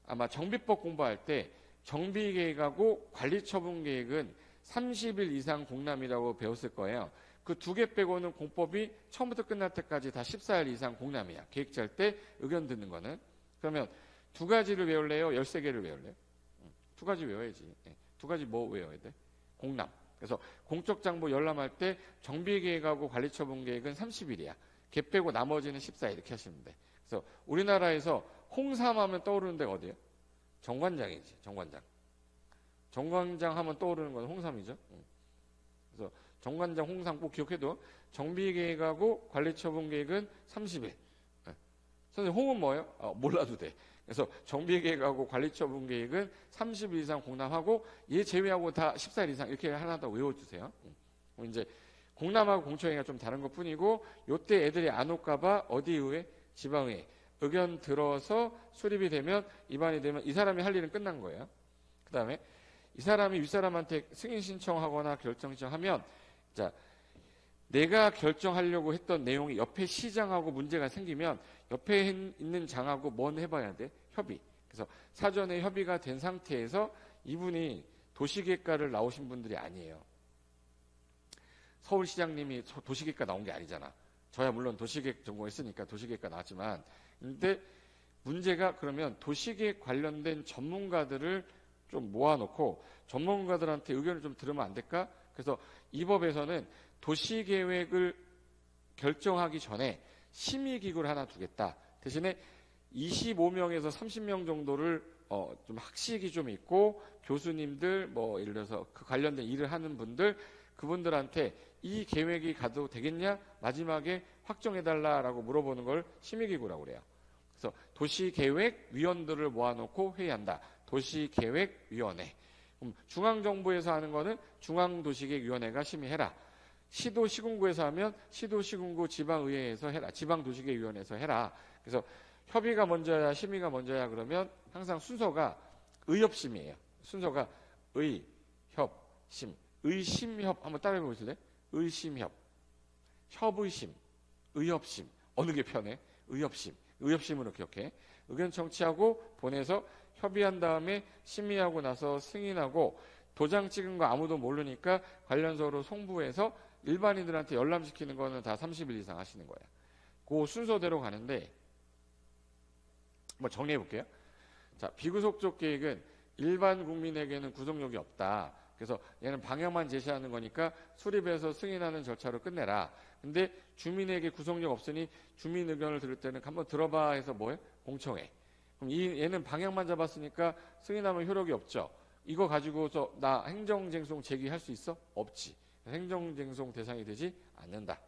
아마 정비법 공부할 때 정비계획하고 관리처분계획은 30일 이상 공람이라고 배웠을 거예요. 그 두 개 빼고는 공법이 처음부터 끝날 때까지 다 14일 이상 공람이야. 계획 짤 때 의견 듣는 거는. 그러면 두 가지를 외울래요? 13개를 외울래요? 두 가지 외워야지. 두 가지 뭐 외워야 돼? 공람. 그래서 공적 장부 열람할 때 정비계획하고 관리처분계획은 30일이야. 걔 빼고 나머지는 14일 이렇게 하시면 돼. 그래서 우리나라에서 홍삼하면 떠오르는 데가 어디예요? 정관장이지. 정관장. 정관장 하면 떠오르는 건 홍삼이죠. 그래서 정관장 홍삼 꼭 기억해도 정비계획하고 관리처분계획은 30일. 선생님 홍은 뭐예요? 몰라도 돼. 그래서 정비계획하고 관리처분계획은 30일 이상 공람하고 얘 제외하고 다 14일 이상 이렇게 하나 더 외워주세요. 이제 공람하고 공청회가 좀 다른 것 뿐이고 요때 애들이 안 올까봐 어디 의회? 지방의회. 의견 들어서 수립이 되면 입안이 되면 이 사람이 할 일은 끝난 거예요. 그 다음에 이 사람이 윗사람한테 승인 신청하거나 결정 신청하면 자 내가 결정하려고 했던 내용이 옆에 시장하고 문제가 생기면 옆에 있는 장하고 뭔 해봐야 돼? 협의. 그래서 사전에 협의가 된 상태에서 이분이 도시계획과를 나오신 분들이 아니에요. 서울시장님이 도시계획과 나온 게 아니잖아. 저야 물론 도시계획 전공했으니까 도시계획과 나왔지만 근데 문제가 그러면 도시계획 관련된 전문가들을 좀 모아놓고 전문가들한테 의견을 좀 들으면 안 될까? 그래서 이 법에서는 도시계획을 결정하기 전에 심의기구를 하나 두겠다. 대신에 25명에서 30명 정도를 좀 학식이 좀 있고 교수님들 뭐 예를 들어서 그 관련된 일을 하는 분들 그분들한테 이 계획이 가도 되겠냐? 마지막에 확정해달라라고 물어보는 걸 심의기구라고 그래요. 그래서 도시계획위원들을 모아놓고 회의한다. 도시계획위원회. 중앙정부에서 하는 거는 중앙도시계획위원회가 심의해라. 시도 시군구에서 하면 시도 시군구 지방의회에서 해라. 지방도시계획위원회에서 해라. 그래서 협의가 먼저야 심의가 먼저야 그러면 항상 순서가 의협심이에요. 순서가 의, 협, 심. 의심협 한번 따라해 보실래요? 의심협, 협의심, 의협심. 어느 게 편해? 의협심. 의협심으로 기억해. 의견 청취하고 보내서 협의한 다음에 심의하고 나서 승인하고 도장 찍은 거 아무도 모르니까 관련서로 송부해서 일반인들한테 열람시키는 거는 다 30일 이상 하시는 거예요. 그 순서대로 가는데 뭐 정리해 볼게요. 자, 비구속적 계획은 일반 국민에게는 구속력이 없다. 그래서 얘는 방향만 제시하는 거니까 수립해서 승인하는 절차로 끝내라. 근데 주민에게 구속력 없으니 주민 의견을 들을 때는 한번 들어봐 해서 뭐해? 공청회. 그럼 얘는 방향만 잡았으니까 승인하면 효력이 없죠. 이거 가지고서 나 행정쟁송 제기할 수 있어? 없지. 행정쟁송 대상이 되지 않는다.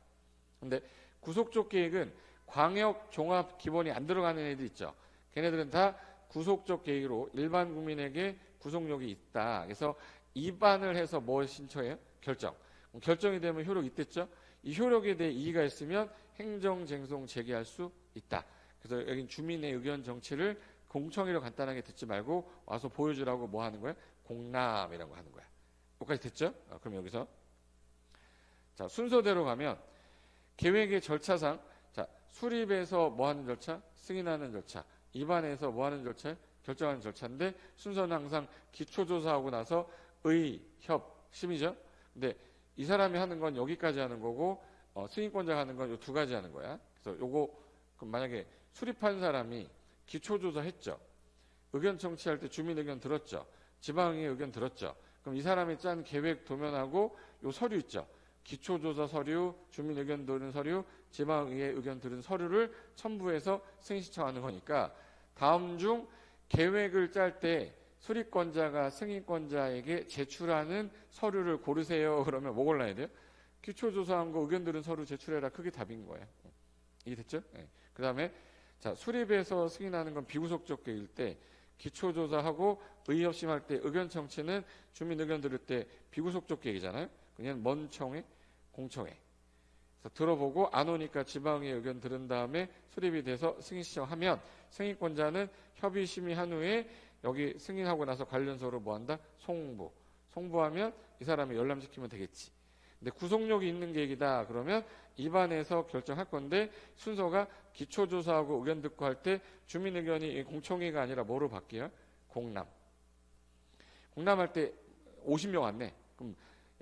근데 구속적 계획은 광역 종합 기본이 안 들어가는 애들 있죠. 걔네들은 다 구속적 계획으로 일반 국민에게 구속력이 있다. 그래서 입안을 해서 뭐 신청해요? 결정. 결정이 되면 효력 있댔죠? 이 효력에 대해 이의가 있으면 행정쟁송 제기할 수 있다. 그래서 여긴 주민의 의견 정치를 공청회로 간단하게 듣지 말고 와서 보여주라고 뭐 하는 거야? 공람이라는 거 하는 거야. 여기까지 됐죠? 그럼 여기서 자, 순서대로 가면 계획의 절차상 자, 수립에서 뭐 하는 절차? 승인하는 절차. 입안에서 뭐 하는 절차? 결정하는 절차인데 순서는 항상 기초조사하고 나서 의, 협, 심이죠. 근데 이 사람이 하는 건 여기까지 하는 거고 승인권자가 하는 건 요 두 가지 하는 거야. 그래서 요거 그럼 만약에 수립한 사람이 기초조사 했죠. 의견 청취할 때 주민 의견 들었죠. 지방의 의견 들었죠. 그럼 이 사람이 짠 계획 도면하고 요 서류 있죠. 기초조사 서류, 주민 의견 들은 서류, 지방의 의견 들은 서류를 첨부해서 승인 신청하는 거니까 다음 중 계획을 짤 때 수립권자가 승인권자에게 제출하는 서류를 고르세요. 그러면 뭐 골라야 돼요? 기초조사한 거 의견 들은 서류 제출해라. 그게 답인 거예요. 이해됐죠? 네. 그 다음에 자, 수립해서 승인하는 건 비구속적 계획일 때 기초조사하고 의협심할 때 의견 청취는 주민 의견 들을 때 비구속적 계획이잖아요. 그냥 먼청회, 공청회. 그래서 들어보고 안 오니까 지방의 의견 들은 다음에 수립이 돼서 승인 신청하면 승인권자는 협의 심의한 후에 여기 승인하고 나서 관련서로 뭐 한다? 송부. 송부하면 이 사람이 열람시키면 되겠지. 근데 구속력이 있는 계획이다. 그러면 입안에서 결정할 건데 순서가 기초조사하고 의견 듣고 할 때 주민 의견이 공청회가 아니라 뭐로 바뀌어요? 공람. 공람할 때 50명 왔네. 그럼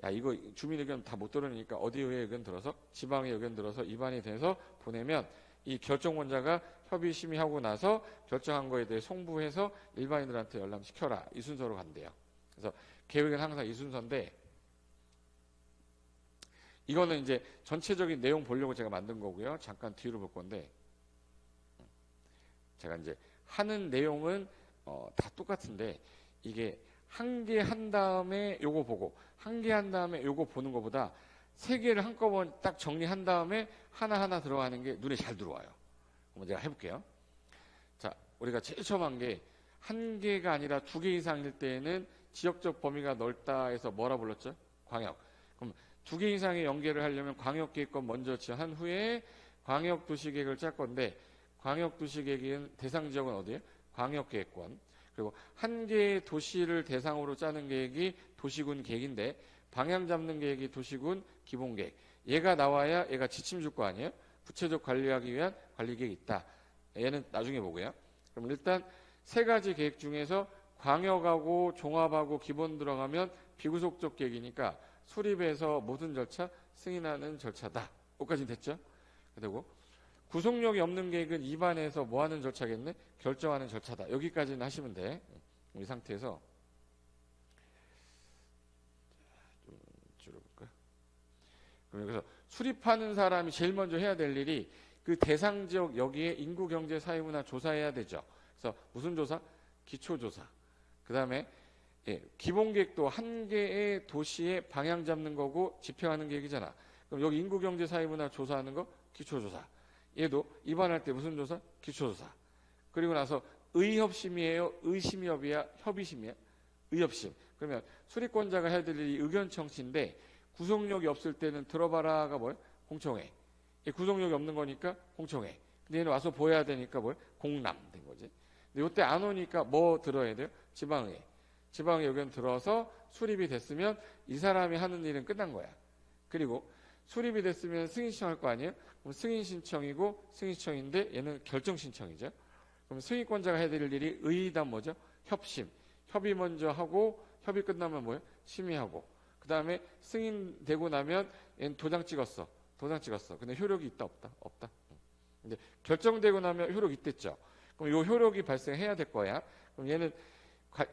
야 이거 주민 의견 다 못 들으니까 어디 의회 의견 들어서 지방의 의견 들어서 입안이 돼서 보내면 이 결정권자가 협의 심의하고 나서 결정한 거에 대해 송부해서 일반인들한테 열람시켜라. 이 순서로 간대요. 그래서 계획은 항상 이 순서인데 이거는 이제 전체적인 내용 보려고 제가 만든 거고요. 잠깐 뒤로 볼 건데 제가 이제 하는 내용은 다 똑같은데 이게 한 개 한 다음에 요거 보고 한 개 한 다음에 요거 보는 것보다 세 개를 한꺼번에 딱 정리한 다음에 하나하나 들어가는 게 눈에 잘 들어와요. 그럼 제가 해볼게요. 자, 우리가 제일 처음 한 게 한 개가 아니라 두 개 이상일 때에는 지역적 범위가 넓다 해서 뭐라 불렀죠? 광역. 그럼 두 개 이상의 연계를 하려면 광역계획권 먼저 지어한 후에 광역도시계획을 짤 건데 광역도시계획은 대상 지역은 어디예요? 광역계획권. 그리고 한 개의 도시를 대상으로 짜는 계획이 도시군 계획인데 방향 잡는 계획이 도시군 기본계획. 얘가 나와야 얘가 지침 줄 거 아니에요? 구체적 관리하기 위한 관리계획이 있다. 얘는 나중에 보고요. 그럼 일단 세 가지 계획 중에서 광역하고 종합하고 기본 들어가면 비구속적 계획이니까 수립해서 모든 절차 승인하는 절차다. 여기까지 됐죠? 그리고 구속력이 없는 계획은 입안에서 뭐 하는 절차겠네? 결정하는 절차다. 여기까지는 하시면 돼. 이 상태에서 좀 줄여볼까요? 그럼 여기서 수립하는 사람이 제일 먼저 해야 될 일이 그 대상 지역 여기에 인구, 경제, 사회, 문화 조사해야 되죠. 그래서 무슨 조사? 기초조사. 그 다음에 기본 계획도 한 개의 도시에 방향 잡는 거고 지표하는 계획이잖아. 그럼 여기 인구, 경제, 사회, 문화 조사하는 거 기초조사. 얘도 입안할 때 무슨 조사? 기초조사. 그리고 나서 의협심이에요? 의심협이야? 협의심이야? 의협심. 그러면 수립권자가 해야 될 일이 의견 청취인데 구속력이 없을 때는 들어봐라가 뭐예요? 공청회. 구속력이 없는 거니까 공청회. 근데 얘는 와서 보여야 되니까 뭐예요? 공람 된 거지. 근데 이때 안 오니까 뭐 들어야 돼요? 지방의회. 지방의 의견 들어서 수립이 됐으면 이 사람이 하는 일은 끝난 거야. 그리고 수립이 됐으면 승인 신청할 거 아니에요? 그럼 승인 신청이고 승인 신청인데 얘는 결정 신청이죠. 그럼 승인권자가 해야 될 일이 의의단 뭐죠? 협심. 협의 먼저 하고 협의 끝나면 뭐예요? 심의하고. 그 다음에 승인되고 나면 얘는 도장 찍었어. 근데 효력이 있다, 없다? 없다. 근데 결정되고 나면 효력이 있댔죠. 그럼 요 효력이 발생해야 될 거야. 그럼 얘는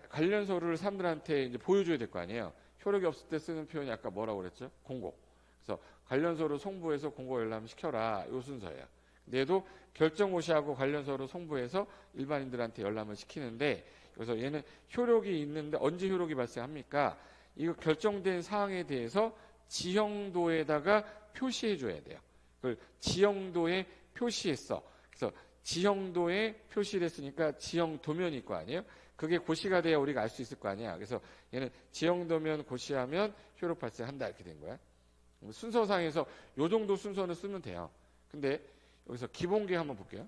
관련 서류를 사람들한테 이제 보여줘야 될 거 아니에요. 효력이 없을 때 쓰는 표현이 아까 뭐라고 그랬죠? 공고. 그래서 관련 서류 송부해서 공고 열람시켜라. 요 순서예요. 얘도 결정고시하고 관련 서류 송부해서 일반인들한테 열람을 시키는데, 그래서 얘는 효력이 있는데 언제 효력이 발생합니까? 이거 결정된 사항에 대해서 지형도에다가 표시해 줘야 돼요. 그걸 지형도에 표시했어. 그래서 지형도에 표시를 했으니까 지형도면이 있을 거 아니에요? 그게 고시가 돼야 우리가 알 수 있을 거 아니야. 그래서 얘는 지형도면 고시하면 효력 발생한다 이렇게 된 거야. 순서상에서 요 정도 순서는 쓰면 돼요. 근데 여기서 기본계획 한번 볼게요.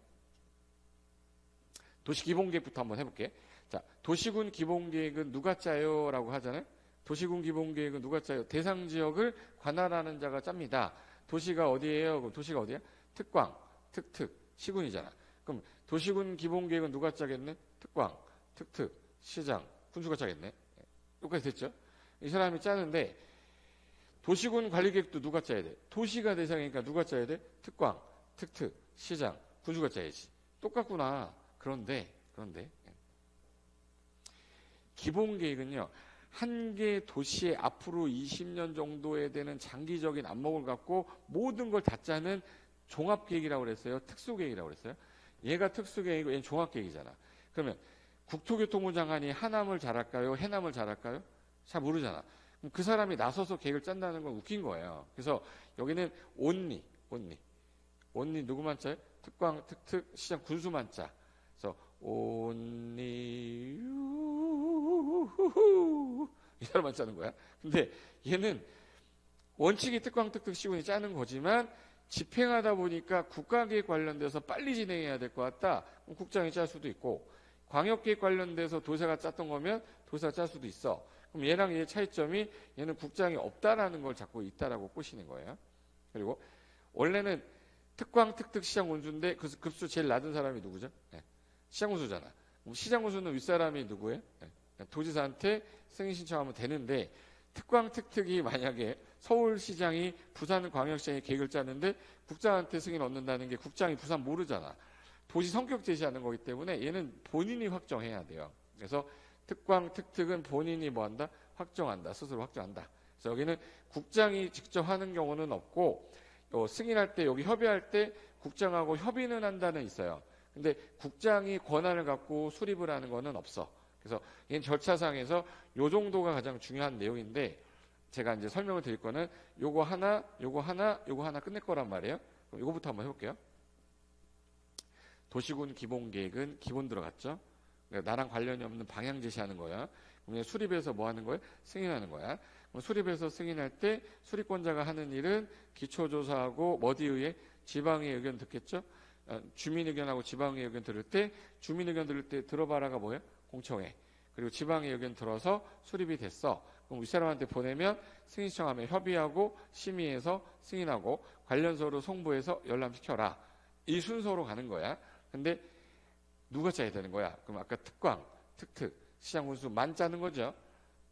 도시기본계획부터 한번 해볼게. 자, 도시군 기본계획은 누가 짜요? 라고 하잖아요. 도시군 기본계획은 누가 짜요? 대상 지역을 관할하는 자가 짭니다. 도시가 어디예요? 그럼 도시가 어디야? 특광, 특특, 시군이잖아. 그럼 도시군 기본계획은 누가 짜겠네? 특광, 특특, 시장, 군수가 짜겠네. 여기까지 됐죠? 이 사람이 짜는데 도시군 관리계획도 누가 짜야 돼? 도시가 대상이니까 누가 짜야 돼? 특광, 특특, 시장, 군수가 짜야지. 똑같구나. 그런데 기본계획은요. 한 개 도시에 앞으로 20년 정도에 되는 장기적인 안목을 갖고 모든 걸 다 짜는 종합계획이라고 그랬어요. 특수계획이라고 그랬어요. 얘가 특수계획이고 얘는 종합계획이잖아. 그러면 국토교통부 장관이 하남을 잘할까요? 해남을 잘할까요? 잘 모르잖아. 그럼 그 사람이 나서서 계획을 짠다는 건 웃긴 거예요. 그래서 여기는 온리 누구만 짜요? 특광, 특특, 시장, 군수만 짜. 그래서 온리 이 사람만 짜는 거야. 근데 얘는 원칙이 특광, 특특, 시군이 짜는 거지만 집행하다 보니까 국가계획 관련돼서 빨리 진행해야 될 것 같다. 그럼 국장이 짤 수도 있고, 광역계획 관련돼서 도사가 짰던 거면 도사가 짤 수도 있어. 그럼 얘랑 얘의 차이점이 얘는 국장이 없다라는 걸 자꾸 있다라고 꼬시는 거예요. 그리고 원래는 특광, 특특, 시장, 군수인데 그 급수 제일 낮은 사람이 누구죠? 네. 시장 군수잖아. 그럼 시장 군수는 윗사람이 누구예요? 네. 도지사한테 승인 신청하면 되는데, 특광, 특특이 만약에 서울시장이 부산광역시장이 계획을 짜는데 국장한테 승인 얻는다는 게 국장이 부산 모르잖아. 도시 성격 제시하는 거기 때문에 얘는 본인이 확정해야 돼요. 그래서 특광, 특특은 본인이 뭐한다? 확정한다. 스스로 확정한다. 그래서 여기는 국장이 직접 하는 경우는 없고, 승인할 때 여기 협의할 때 국장하고 협의는 한다는 있어요. 근데 국장이 권한을 갖고 수립을 하는 거는 없어. 그래서 얘는 절차상에서 요 정도가 가장 중요한 내용인데, 제가 이제 설명을 드릴 거는 요거 하나 끝낼 거란 말이에요. 그럼 요거부터 한번 해볼게요. 도시군 기본계획은 기본 들어갔죠. 그러니까 나랑 관련이 없는 방향 제시하는 거야. 그럼 수립해서 뭐 하는 거야? 승인하는 거야. 그럼 수립해서 승인할 때 수립권자가 하는 일은 기초조사하고 어디에 의해? 지방의 의견 듣겠죠. 주민 의견하고 지방의 의견 들을 때, 주민 의견 들을 때 들어봐라가 뭐예요? 공청회. 그리고 지방의 의견 들어서 수립이 됐어. 그럼 윗사람한테 보내면 승인 신청하면 협의하고 심의해서 승인하고 관련서로 송부해서 열람시켜라. 이 순서로 가는 거야. 근데 누가 짜야 되는 거야? 그럼 아까 특광, 특특, 시장 군수만 짜는 거죠.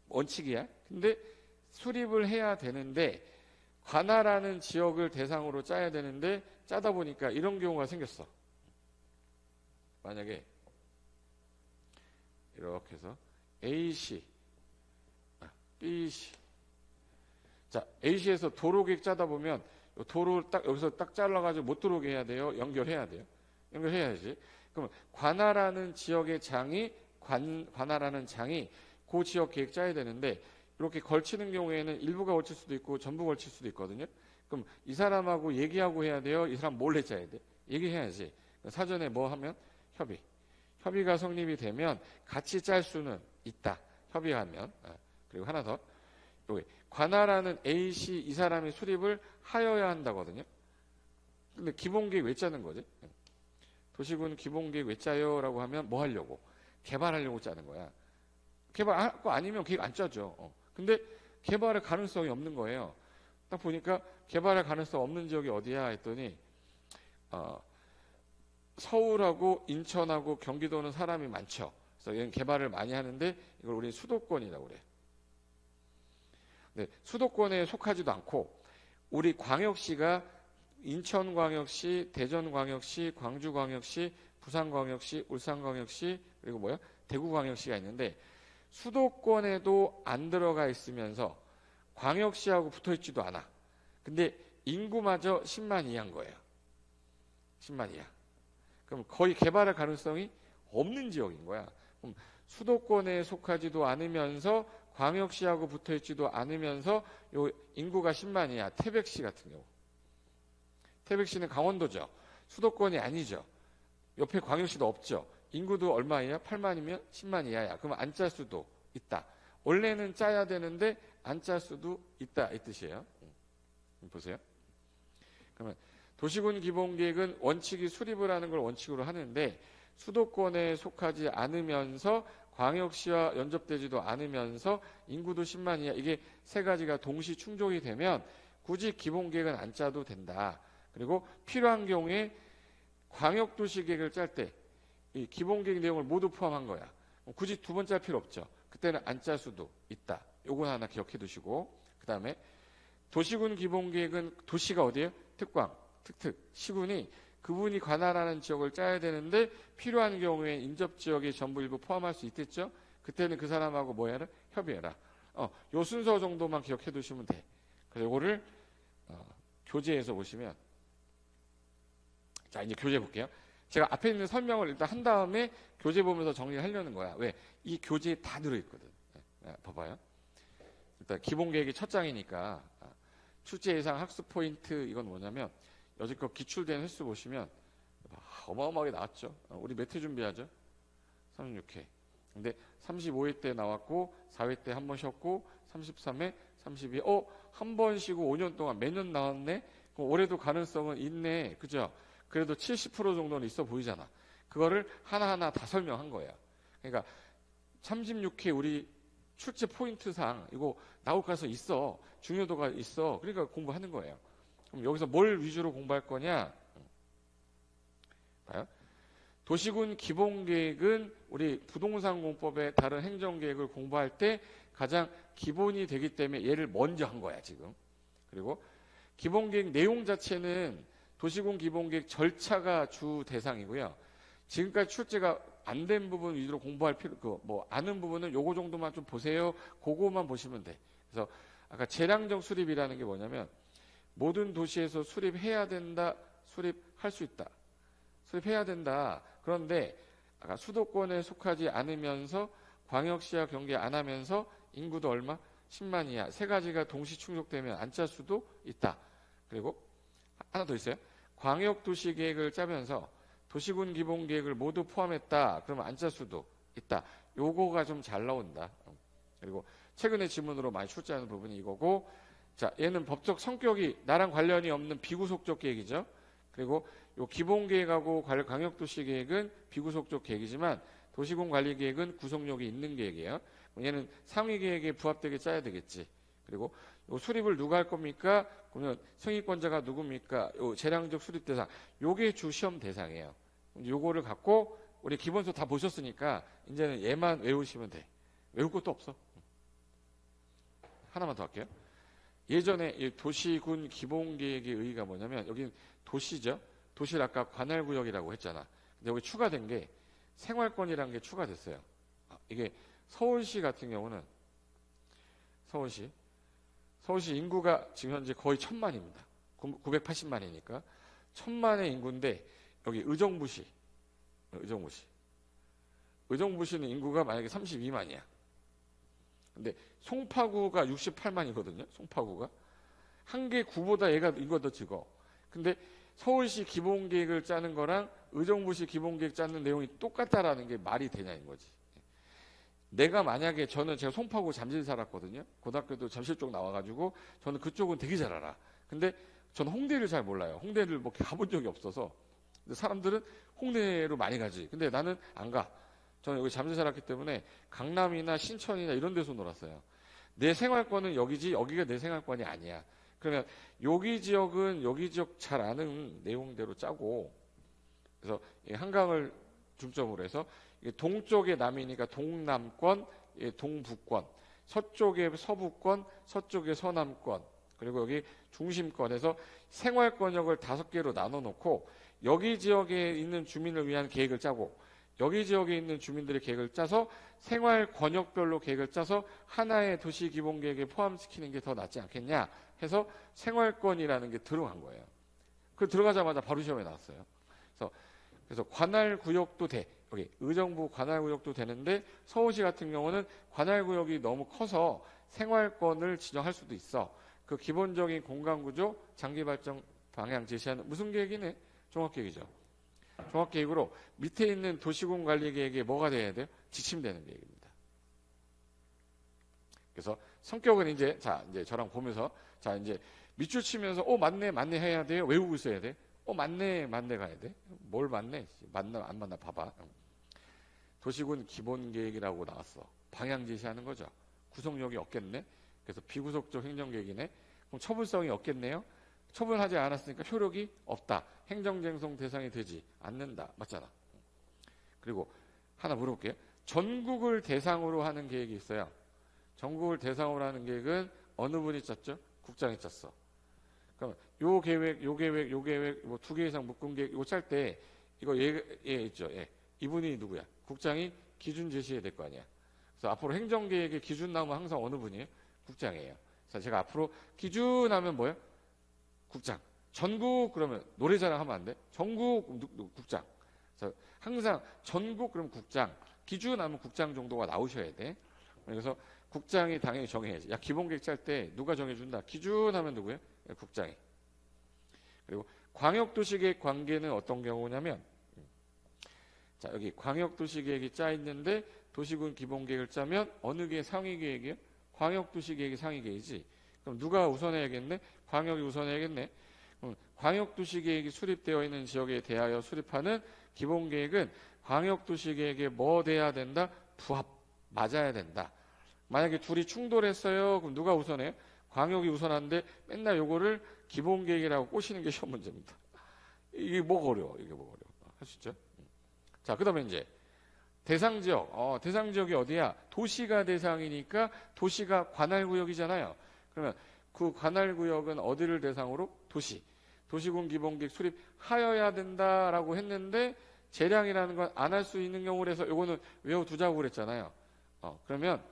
원칙이야. 근데 수립을 해야 되는데 관할하는 지역을 대상으로 짜야 되는데 짜다 보니까 이런 경우가 생겼어. 만약에 이렇게 해서 A시, B시. 자, A시에서 도로계획 짜다 보면 도로 딱 여기서 딱 잘라가지고 못 들어오게 해야 돼요. 연결해야 돼요. 연결해야지. 그럼 관할하는 지역의 장이 관할하는 장이 그 지역 계획 짜야 되는데 이렇게 걸치는 경우에는 일부가 걸칠 수도 있고 전부 걸칠 수도 있거든요. 그럼 이 사람하고 얘기하고 해야 돼요. 이 사람 몰래 짜야 돼. 얘기해야지. 사전에 뭐 하면 협의. 협의가 성립이 되면 같이 짤 수는 있다. 협의하면. 그리고 하나 더. 여기 관할하는 A씨 이 사람이 수립을 하여야 한다거든요. 근데 기본계획 왜 짜는 거지? 도시군 기본계획 왜 짜요? 라고 하면 뭐 하려고? 개발하려고 짜는 거야. 개발할 거 아니면 계획 안 짜죠. 근데 개발할 가능성이 없는 거예요. 딱 보니까 개발할 가능성 없는 지역이 어디야 했더니 서울하고 인천하고 경기도는 사람이 많죠. 그래서 얘는 개발을 많이 하는데 이걸 우리 수도권이라고 그래. 네, 수도권에 속하지도 않고 우리 광역시가 인천광역시, 대전광역시, 광주광역시, 부산광역시, 울산광역시 그리고 뭐야? 대구광역시가 있는데 수도권에도 안 들어가 있으면서 광역시하고 붙어있지도 않아. 근데 인구마저 10만 이하인 거예요. 10만 이하. 그럼 거의 개발할 가능성이 없는 지역인 거야. 그럼 수도권에 속하지도 않으면서 광역시하고 붙어있지도 않으면서 요 인구가 10만 이하. 태백시 같은 경우. 태백시는 강원도죠. 수도권이 아니죠. 옆에 광역시도 없죠. 인구도 얼마이야? 8만이면 10만 이하야. 그러면 안 짤 수도 있다. 원래는 짜야 되는데 안 짤 수도 있다 이 뜻이에요. 보세요. 그러면 도시군 기본계획은 원칙이 수립을 하는 걸 원칙으로 하는데 수도권에 속하지 않으면서 광역시와 연접되지도 않으면서 인구도 10만 이하 이게 세 가지가 동시 충족이 되면 굳이 기본계획은 안 짜도 된다. 그리고 필요한 경우에 광역도시계획을 짤 때 이 기본계획 내용을 모두 포함한 거야. 굳이 두 번 짤 필요 없죠. 그때는 안 짤 수도 있다. 요건 하나 기억해 두시고 그 다음에 도시군 기본계획은 도시가 어디예요? 특광, 특특, 시군이 그분이 관할하는 지역을 짜야 되는데 필요한 경우에 인접지역에 전부 일부 포함할 수 있겠죠. 그때는 그 사람하고 뭐 해라? 협의해라. 요 순서 정도만 기억해 두시면 돼. 그래서 요거를 교재에서 보시면 자 이제 교재 볼게요. 제가 앞에 있는 설명을 일단 한 다음에 교재 보면서 정리를 하려는 거야. 왜? 이 교재에 다 들어있거든. 봐봐요. 일단 기본계획이 첫 장이니까 출제 예상 학습 포인트 이건 뭐냐면 여지껏 기출된 횟수 보시면 어마어마하게 나왔죠. 우리 몇 회 준비하죠? 36회. 근데 35회 때 나왔고 4회 때 한 번 쉬었고 33회, 32회 한 번 쉬고 5년 동안 매년 나왔네. 그럼 올해도 가능성은 있네. 그죠? 그래도 70% 정도는 있어 보이잖아. 그거를 하나하나 다 설명한 거야. 그러니까 36회 우리 출제 포인트상 이거 나올 가능성 있어. 중요도가 있어. 그러니까 공부하는 거예요. 그럼 여기서 뭘 위주로 공부할 거냐? 봐요. 도시군 기본계획은 우리 부동산 공법의 다른 행정계획을 공부할 때 가장 기본이 되기 때문에 얘를 먼저 한 거야 지금. 그리고 기본계획 내용 자체는 도시군 기본계획 절차가 주 대상이고요. 지금까지 출제가 안 된 부분 위주로 공부할 필요, 아는 부분은 요거 정도만 좀 보세요. 그거만 보시면 돼. 그래서 아까 재량적 수립이라는 게 뭐냐면 모든 도시에서 수립해야 된다, 수립할 수 있다. 수립해야 된다. 그런데 아까 수도권에 속하지 않으면서 광역시와 경계 안 하면서 인구도 얼마? 10만 이하. 세 가지가 동시 충족되면 안 짤 수도 있다. 그리고 하나 더 있어요. 광역도시계획을 짜면서 도시군 기본계획을 모두 포함했다. 그러면 안 짤 수도 있다. 요거가 좀 잘 나온다. 그리고 최근에 지문으로 많이 출제하는 부분이 이거고 자 얘는 법적 성격이 나랑 관련이 없는 비구속적 계획이죠. 그리고 요 기본계획하고 광역도시계획은 비구속적 계획이지만 도시군 관리계획은 구속력이 있는 계획이에요. 얘는 상위계획에 부합되게 짜야 되겠지. 그리고 요 수립을 누가 할 겁니까? 그러면 승인권자가 누굽니까? 요 재량적 수립 대상. 요게 주 시험 대상이에요. 요거를 갖고 우리 기본서 다 보셨으니까 이제는 얘만 외우시면 돼. 외울 것도 없어. 하나만 더 할게요. 예전에 이 도시군 기본계획의 의의가 뭐냐면 여기는 도시죠. 도시를 아까 관할구역이라고 했잖아. 근데 여기 추가된 게 생활권이라는 게 추가됐어요. 이게 서울시 같은 경우는 서울시 인구가 지금 현재 거의 1000만입니다. 980만이니까 1000만의 인구인데 여기 의정부시는 인구가 만약에 32만이야. 근데 송파구가 68만이거든요. 송파구가 한 개 구보다 얘가 인구가 더 적어. 근데 서울시 기본계획을 짜는 거랑 의정부시 기본계획 짜는 내용이 똑같다라는 게 말이 되냐는 거지. 내가 만약에 제가 송파구 잠실 살았거든요. 고등학교도 잠실 쪽 나와가지고 저는 그쪽은 되게 잘 알아. 근데 저는 홍대를 잘 몰라요. 홍대를 뭐 가본 적이 없어서. 근데 사람들은 홍대로 많이 가지. 근데 나는 안 가. 저는 여기 잠실 살았기 때문에 강남이나 신천이나 이런 데서 놀았어요. 내 생활권은 여기지 여기가 내 생활권이 아니야. 그러면 여기 지역은 여기 지역 잘 아는 내용대로 짜고 그래서 한강을 중점으로 해서 동쪽의 남이니까 동남권, 동북권, 서쪽에 서부권, 서쪽에 서남권, 그리고 여기 중심권에서 생활권역을 5개로 나눠 놓고 여기 지역에 있는 주민을 위한 계획을 짜고 여기 지역에 있는 주민들의 계획을 짜서 생활 권역별로 계획을 짜서 하나의 도시 기본 계획에 포함시키는 게 더 낫지 않겠냐 해서 생활권이라는 게 들어간 거예요. 그 들어가자마자 바로 시험에 나왔어요. 그래서 관할 구역도 돼. 여기 의정부 관할 구역도 되는데 서울시 같은 경우는 관할 구역이 너무 커서 생활권을 지정할 수도 있어. 그 기본적인 공간 구조, 장기 발전 방향 제시하는 무슨 계획이네? 종합계획이죠. 종합계획으로 밑에 있는 도시군 관리 계획에 뭐가 돼야 돼요? 지침되는 계획입니다. 그래서 성격은 이제 저랑 보면서 이제 밑줄 치면서 맞네 해야 돼요. 외우고 있어야 돼. 맞네 가야 돼. 뭘 맞네? 맞나 안 맞나 봐봐. 도시군 기본 계획이라고 나왔어. 방향 제시하는 거죠. 구속력이 없겠네. 그래서 비구속적 행정계획이네. 그럼 처분성이 없겠네요. 처분하지 않았으니까 효력이 없다. 행정쟁송 대상이 되지 않는다. 맞잖아. 그리고 하나 물어볼게요. 전국을 대상으로 하는 계획이 있어요. 전국을 대상으로 하는 계획은 어느 분이 짰죠? 국장이 짰어. 그럼 요 계획 뭐 2개 이상 묶은 계획 이거 짤 때 이거 얘 있죠. 예. 이분이 누구야? 국장이 기준 제시해야 될 거 아니야. 그래서 앞으로 행정계획의 기준 나오면 항상 어느 분이에요? 국장이에요. 그래서 제가 앞으로 기준 하면 뭐예요? 국장. 전국 그러면 노래자랑 하면 안 돼? 전국 국장. 그래서 항상 전국 그러면 국장. 기준 하면 국장 정도가 나오셔야 돼. 그래서 국장이 당연히 정해야지. 야, 기본계획 짤 때 누가 정해준다? 기준 하면 누구예요? 국장이. 그리고 광역도시계획 관계는 어떤 경우냐면 여기 광역도시계획이 짜 있는데 도시군 기본계획을 짜면 어느 게 상위계획이에요? 광역도시계획이 상위계획이지. 그럼 누가 우선해야겠네? 광역이 우선해야겠네. 광역도시계획이 수립되어 있는 지역에 대하여 수립하는 기본계획은 광역도시계획에 뭐 돼야 된다? 부합, 맞아야 된다. 만약에 둘이 충돌했어요. 그럼 누가 우선해요? 광역이 우선하는데 맨날 요거를 기본계획이라고 꼬시는 게 시험 문제입니다. 이게 뭐가 어려워? 할 수 있죠? 자, 그 다음에 이제 대상지역. 대상지역이 어디야? 도시가 대상이니까 도시가 관할구역이잖아요. 그러면 그 관할구역은 어디를 대상으로? 도시. 도시군 기본계획 수립하여야 된다라고 했는데 재량이라는 건 안 할 수 있는 경우라서 요거는 외워두자고 그랬잖아요. 그러면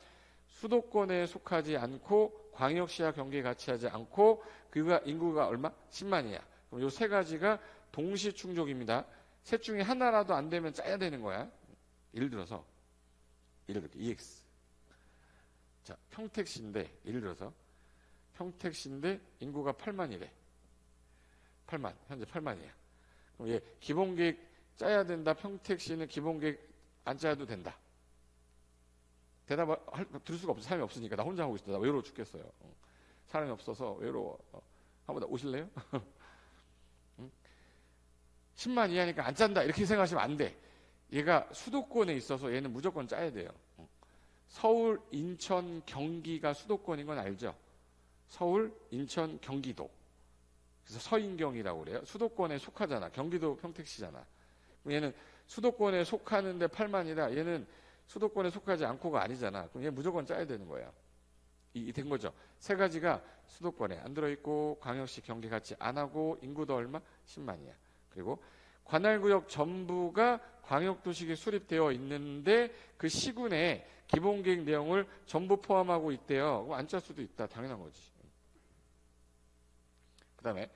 수도권에 속하지 않고 광역시와 경계에 같이 하지 않고 그가 인구가 얼마? 10만이야. 그럼 요 세 가지가 동시 충족입니다. 셋 중에 하나라도 안 되면 짜야 되는 거야. 예를 들어서 EX. 자, 평택시인데 예를 들어서 평택시인데 인구가 8만이래. 8만. 현재 8만이야. 그럼 얘 기본계획 짜야 된다. 평택시는 기본계획 안 짜도 된다. 대답을 들을 수가 없어. 사람이 없으니까. 나 혼자 하고 있어. 나 외로워 죽겠어요. 사람이 없어서 외로워. 한번 오실래요? 10만 이하니까 안 짠다. 이렇게 생각하시면 안 돼. 얘가 수도권에 있어서 얘는 무조건 짜야 돼요. 서울, 인천, 경기가 수도권인 건 알죠? 서울, 인천, 경기도. 그래서 서인경이라고 그래요. 수도권에 속하잖아. 경기도 평택시잖아. 얘는 수도권에 속하는데 8만이다. 얘는 수도권에 속하지 않고가 아니잖아. 그럼 얘 무조건 짜야 되는 거야. 된 거죠. 세 가지가 수도권에 안 들어있고 광역시 경기 같이 안 하고 인구도 얼마? 10만이야. 그리고 관할구역 전부가 광역도시계획 수립되어 있는데 그 시군에 기본계획 내용을 전부 포함하고 있대요. 그럼 안 짤 수도 있다. 당연한 거지. 그 다음에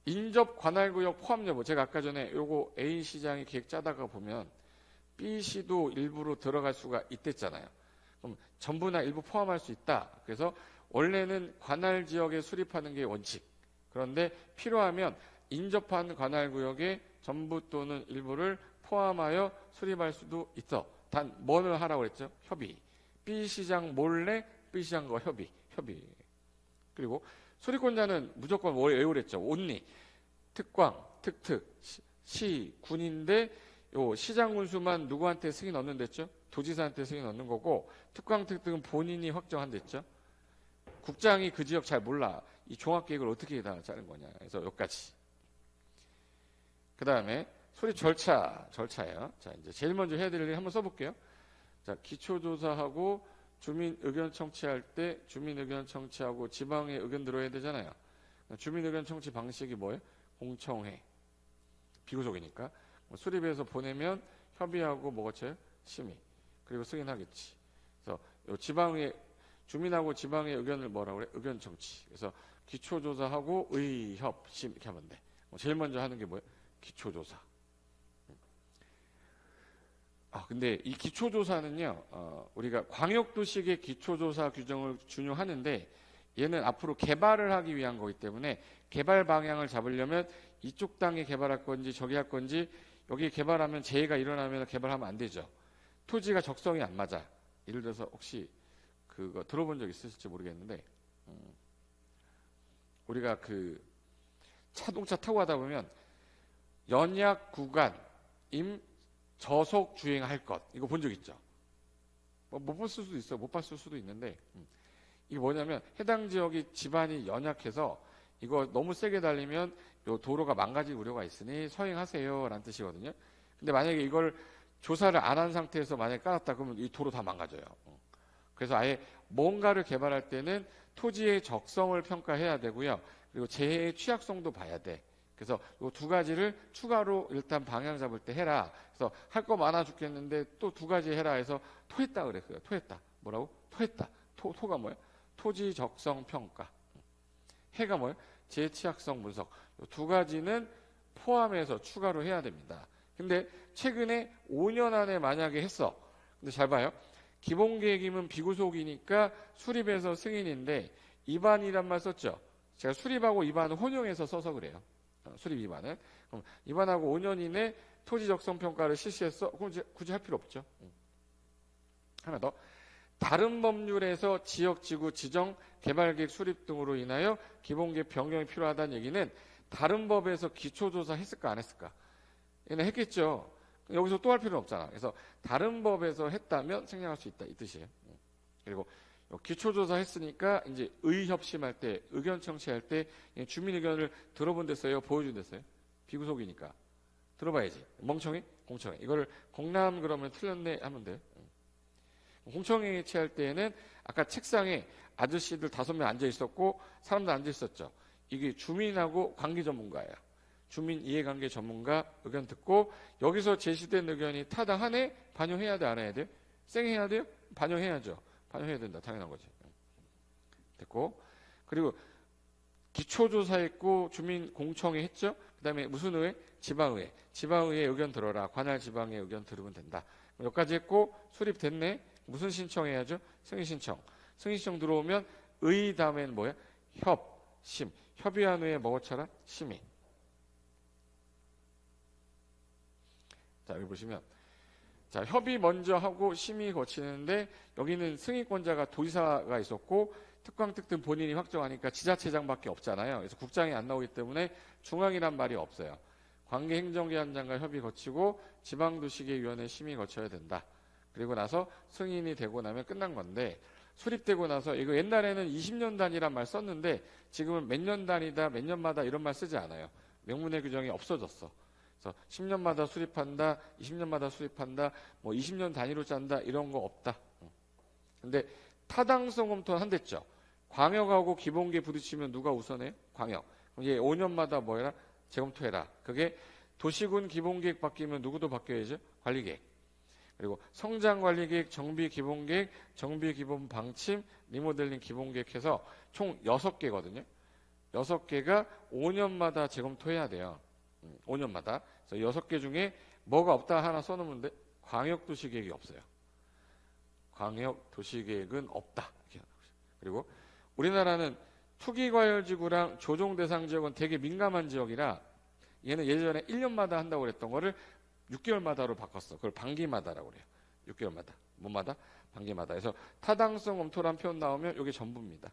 인접 관할구역 포함 여부. 제가 아까 전에 요거 A시장이 계획 짜다가 보면 B시도 일부로 들어갈 수가 있댔잖아요. 그럼 전부나 일부 포함할 수 있다. 그래서 원래는 관할 지역에 수립하는 게 원칙. 그런데 필요하면 인접한 관할구역에 전부 또는 일부를 포함하여 수립할 수도 있어. 단 뭐를 하라고 그랬죠? 협의. B시장 몰래 B시장과 협의. 그리고 수립권자는 무조건 외우랬죠. 온리, 특광, 특특, 시, 군인데 요 시장 군수만 누구한테 승인 얻는댔죠? 도지사한테 승인 얻는 거고 특광, 특특은 본인이 확정한댔죠. 국장이 그 지역 잘 몰라. 이 종합계획을 어떻게 다 짜는 거냐. 그래서 여기까지. 그 다음에 수립 절차예요. 자, 이제 제일 먼저 해야 될 일 한번 써볼게요. 자, 기초조사하고 주민 의견 청취할 때 주민 의견 청취하고 지방의 의견 들어야 되잖아요. 주민 의견 청취 방식이 뭐예요? 공청회. 비구속이니까. 수립해서 보내면 협의하고 뭐 거쳐요? 심의. 그리고 승인하겠지. 그래서 요 지방의 주민하고 지방의 의견을 뭐라고 그래? 의견 청취. 그래서 기초조사하고 의협, 심 이렇게 하면 돼. 제일 먼저 하는 게 뭐예요? 기초조사. 근데 이 기초조사는요, 우리가 광역도시계 기초조사 규정을 준용하는데 얘는 앞으로 개발을 하기 위한 거기 때문에 개발 방향을 잡으려면 이쪽 땅에 개발할 건지 저기 할 건지 여기 개발하면 재해가 일어나면 개발하면 안 되죠. 토지가 적성이 안 맞아. 예를 들어서 혹시 그거 들어본 적 있으실지 모르겠는데 우리가 그 자동차 타고 가다 보면 연약 구간 임 저속 주행할 것 이거 본 적 있죠? 못 봤을 수도 있어요. 못 봤을 수도 있는데 이게 뭐냐면 해당 지역이 지반이 연약해서 이거 너무 세게 달리면 요 도로가 망가질 우려가 있으니 서행하세요 라는 뜻이거든요. 근데 만약에 이걸 조사를 안 한 상태에서 만약에 깔았다 그러면 이 도로 다 망가져요. 그래서 아예 뭔가를 개발할 때는 토지의 적성을 평가해야 되고요. 그리고 재해의 취약성도 봐야 돼. 그래서 이 두 가지를 추가로 일단 방향 잡을 때 해라. 그래서 할 거 많아 죽겠는데 또 두 가지 해라 해서 토했다 그랬어요. 토했다. 뭐라고? 토했다. 토가 뭐야? 토지 적성 평가. 해가 뭐야? 재해 취약성 분석. 이 두 가지는 포함해서 추가로 해야 됩니다. 근데 최근에 5년 안에 만약에 했어. 근데 잘 봐요. 기본계획이면 비구속이니까 수립해서 승인인데 입안이란 말 썼죠. 제가 수립하고 입안을 혼용해서 써서 그래요. 수립 입안은. 그럼 입안하고 5년 이내 토지 적성 평가를 실시했어. 그럼 이제 굳이 할 필요 없죠. 하나 더. 다른 법률에서 지역 지구 지정 개발계획 수립 등으로 인하여 기본계획 변경이 필요하다는 얘기는 다른 법에서 기초조사 했을까 안 했을까? 얘는 했겠죠. 여기서 또 할 필요는 없잖아. 그래서 다른 법에서 했다면 생략할 수 있다 이 뜻이에요. 그리고 기초조사 했으니까 이제 의협심할 때 의견 청취할 때 주민 의견을 들어본 데써요, 보여준 데써요. 비구속이니까 들어봐야지. 멍청이, 공청회. 이거를 공람 그러면 틀렸네 하면 돼요. 공청회에 취할 때에는 아까 책상에 아저씨들 5명 앉아 있었고 사람들 앉아 있었죠. 이게 주민하고 관계 전문가예요. 주민 이해관계 전문가 의견 듣고 여기서 제시된 의견이 타당하네? 반영해야 돼, 안 해야 돼? 쌩해야 돼요? 반영해야죠. 반영해야 된다. 당연한 거지. 됐고. 그리고 기초조사했고 주민 공청회 했죠. 그 다음에 무슨 의회? 지방의회. 지방의회 의견 들어라. 관할 지방의 의견 들으면 된다. 여기까지 했고 수립됐네. 무슨 신청해야죠? 승인신청. 승인신청 들어오면 의 다음에는 뭐야? 협, 심. 협의한 후에 뭐 거쳐라? 심의. 자, 여기 보시면 자, 협의 먼저 하고 심의 거치는데 여기는 승인권자가 도지사가 있었고 특광특등 본인이 확정하니까 지자체장밖에 없잖아요. 그래서 국장이 안 나오기 때문에 중앙이란 말이 없어요. 관계행정기관장과 협의 거치고 지방도시계위원회 심의 거쳐야 된다. 그리고 나서 승인이 되고 나면 끝난 건데 수립되고 나서 이거 옛날에는 20년 단위란 말 썼는데 지금은 몇 년 단위다, 몇 년마다 이런 말 쓰지 않아요. 명문의 규정이 없어졌어. 그래서 10년마다 수립한다, 20년마다 수립한다, 뭐 20년 단위로 짠다 이런 거 없다. 근데 타당성 검토는 한댔죠. 광역하고 기본계 부딪히면 누가 우선해요? 광역. 그럼 얘 5년마다 뭐 해라? 재검토해라. 그게 도시군 기본계획 바뀌면 누구도 바뀌어야죠? 관리계획. 그리고 성장관리계획, 정비기본계획, 정비기본방침, 리모델링 기본계획 해서 총 6개거든요. 6개가 5년마다 재검토해야 돼요. 5년마다. 그래서 6개 중에 뭐가 없다 하나 써놓으면 돼. 광역도시계획이 없어요. 광역도시계획은 없다. 그리고 우리나라는 투기과열지구랑 조정대상지역은 되게 민감한 지역이라 얘는 예전에 1년마다 한다고 그랬던 거를 6개월마다로 바꿨어. 그걸 반기마다라고 그래요. 6개월마다. 뭐마다? 반기마다. 그래서 타당성 검토란 표현 나오면 이게 전부입니다.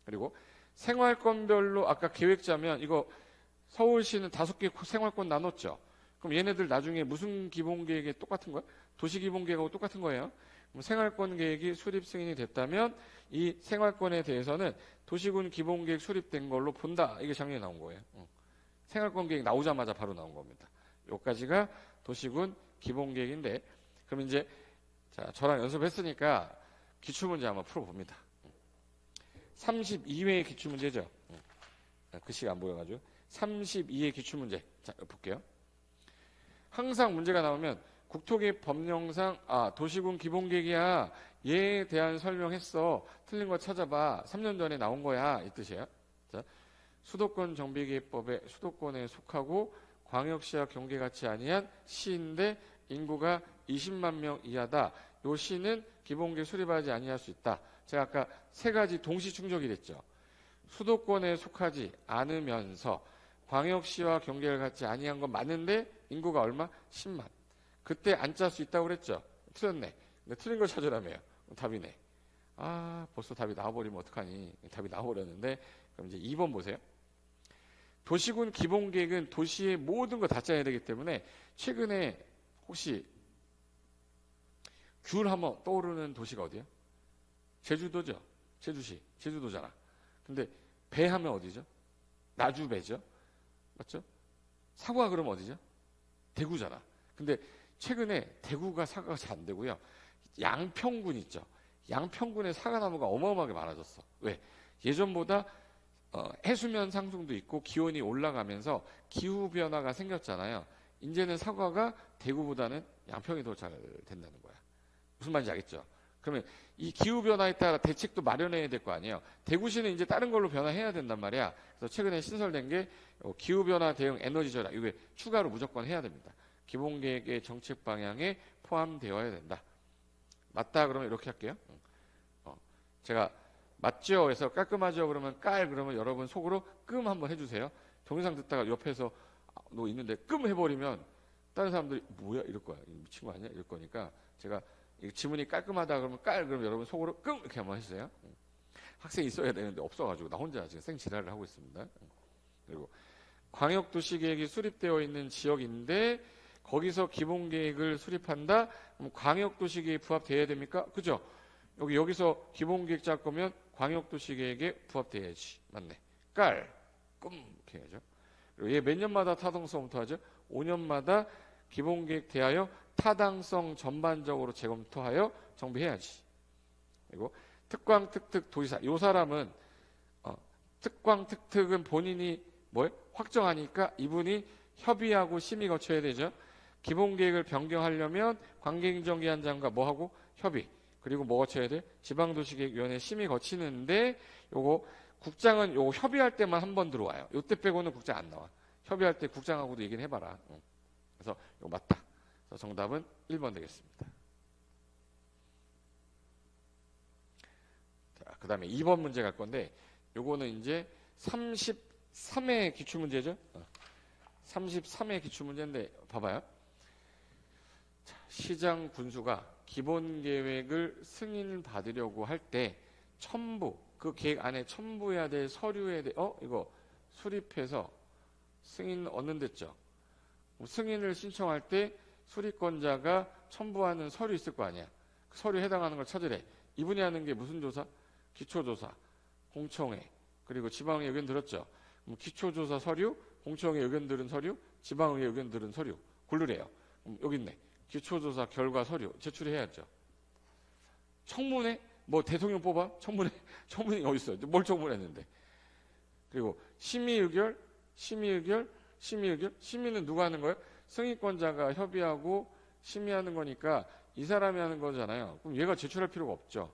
그리고 생활권별로 아까 계획자면 이거 서울시는 5개 생활권 나눴죠. 그럼 얘네들 나중에 무슨 기본계획에 똑같은 거야? 도시기본계획하고 똑같은 거예요. 그럼 생활권 계획이 수립 승인이 됐다면 이 생활권에 대해서는 도시군 기본계획 수립된 걸로 본다. 이게 작년에 나온 거예요. 생활권 계획 나오자마자 바로 나온 겁니다. 여기까지가 도시군 기본계획인데 그럼 이제 자 저랑 연습했으니까 기출문제 한번 풀어봅니다. 32회 기출문제죠. 글씨가 안 보여가지고 32회 기출문제. 자, 볼게요. 항상 문제가 나오면 국토개혁 법령상 도시군 기본계획이야. 얘에 대한 설명했어. 틀린 거 찾아봐. 3년 전에 나온 거야. 이 뜻이에요. 자, 수도권 정비계획법에 수도권에 속하고 광역시와 경계같이 아니한 시인데 인구가 20만 명 이하다. 요 시는 기본계획 수립하지 아니할 수 있다. 제가 아까 세 가지 동시 충족이 됐죠. 수도권에 속하지 않으면서 광역시와 경계를 갖지 아니한 건 맞는데 인구가 얼마? 10만. 그때 안 짤 수 있다고 그랬죠. 틀렸네. 근데 틀린 걸 찾으라며요. 답이네. 벌써 답이 나와버리면 어떡하니. 답이 나와버렸는데 그럼 이제 2번 보세요. 도시군 기본계획은 도시의 모든 거 다 짜야 되기 때문에 최근에 혹시 귤 하면 떠오르는 도시가 어디야? 제주도죠. 제주시. 제주도잖아. 근데 배 하면 어디죠? 나주배죠. 맞죠? 사과가 그러면 어디죠? 대구잖아. 근데 최근에 대구가 사과가 잘 안 되고요. 양평군 있죠. 양평군에 사과나무가 어마어마하게 많아졌어. 왜? 예전보다 해수면 상승도 있고 기온이 올라가면서 기후변화가 생겼잖아요. 이제는 사과가 대구보다는 양평이 더 잘 된다는 거야. 무슨 말인지 알겠죠? 그러면 이 기후변화에 따라 대책도 마련해야 될 거 아니에요. 대구시는 이제 다른 걸로 변화해야 된단 말이야. 그래서 최근에 신설된 게 기후변화 대응 에너지 절약. 이게 추가로 무조건 해야 됩니다. 기본계획의 정책 방향에 포함되어야 된다. 맞다 그러면 이렇게 할게요. 제가 맞죠? 해서 깔끔하죠? 그러면 깔 그러면 여러분 속으로 끔 한번 해주세요. 동영상 듣다가 옆에서 너 있는데 끔 해버리면 다른 사람들이 뭐야 이럴 거야. 미친 거 아니야? 이럴 거니까 제가 지문이 깔끔하다 그러면 깔 그러면 여러분 속으로 끔 이렇게 한번 해주세요. 학생이 있어야 되는데 없어가지고 나 혼자 지금 생지랄을 하고 있습니다. 그리고 광역도시계획이 수립되어 있는 지역인데 거기서 기본계획을 수립한다? 그럼 광역도시계획에 부합돼야 됩니까? 그죠? 여기서 기본계획 짤 거면 광역도시계획에 부합돼야지. 맞네. 깔, 끔 이렇게 해야죠. 그리고 얘 몇 년마다 타당성부터 하죠? 5년마다 기본계획 대하여 타당성 전반적으로 재검토하여 정비해야지. 그리고 특광, 특특, 도지사. 요 사람은 특광, 특특은 본인이 확정하니까 이분이 협의하고 심의 거쳐야 되죠. 기본계획을 변경하려면 관계행정기관장과 뭐하고 협의. 그리고 뭐 거쳐야 돼? 지방도시계획위원회 심의 거치는데 요거 국장은 요거 협의할 때만 한 번 들어와요. 요때 빼고는 국장 안 나와. 협의할 때 국장하고도 얘기를 해봐라. 그래서 요거 맞다. 그래서 정답은 1번 되겠습니다. 자, 그 다음에 2번 문제 갈 건데 요거는 이제 33회 기출문제죠. 33회 기출문제인데 봐봐요. 자, 시장 군수가 기본계획을 승인받으려고 할 때 첨부, 그 계획 안에 첨부해야 될 서류에 대해 이거 수립해서 승인 얻는댔죠. 승인을 신청할 때 수립권자가 첨부하는 서류 있을 거 아니야. 그 서류에 해당하는 걸 찾으래. 이분이 하는 게 무슨 조사? 기초조사, 공청회, 그리고 지방의 의견 들었죠. 기초조사 서류, 공청회 의견 들은 서류, 지방의 의견 들은 서류 고르래요. 여기 있네. 기초조사 결과 서류 제출해야죠. 청문회? 뭐 대통령 뽑아? 청문회 어디 있어요? 뭘 청문했는데? 그리고 심의의결, 심의는 누가 하는 거예요? 승인권자가 협의하고 심의하는 거니까 이 사람이 하는 거잖아요. 그럼 얘가 제출할 필요가 없죠.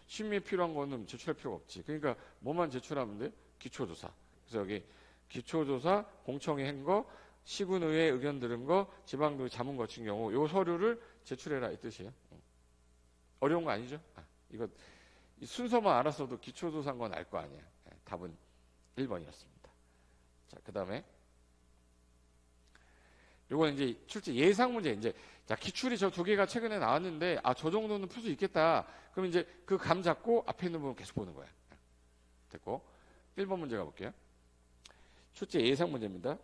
심의에 필요한 거는 제출할 필요가 없지. 그러니까 뭐만 제출하면 돼? 기초조사. 그래서 여기 기초조사, 공청회 한 거, 시군의회 의견 들은 거, 지방도 자문 거친 경우 요 서류를 제출해라 이 뜻이에요. 어려운 거 아니죠? 이거 순서만 알았어도 기초조사인 건 알 거 아니야. 답은 1번이었습니다. 자, 그 다음에 요건 이제 출제 예상 문제. 이제 자, 기출이 저 두 개가 최근에 나왔는데 저 정도는 풀 수 있겠다. 그럼 이제 그 감 잡고 앞에 있는 부분 계속 보는 거야. 됐고 1번 문제 가볼게요. 출제 예상 문제입니다.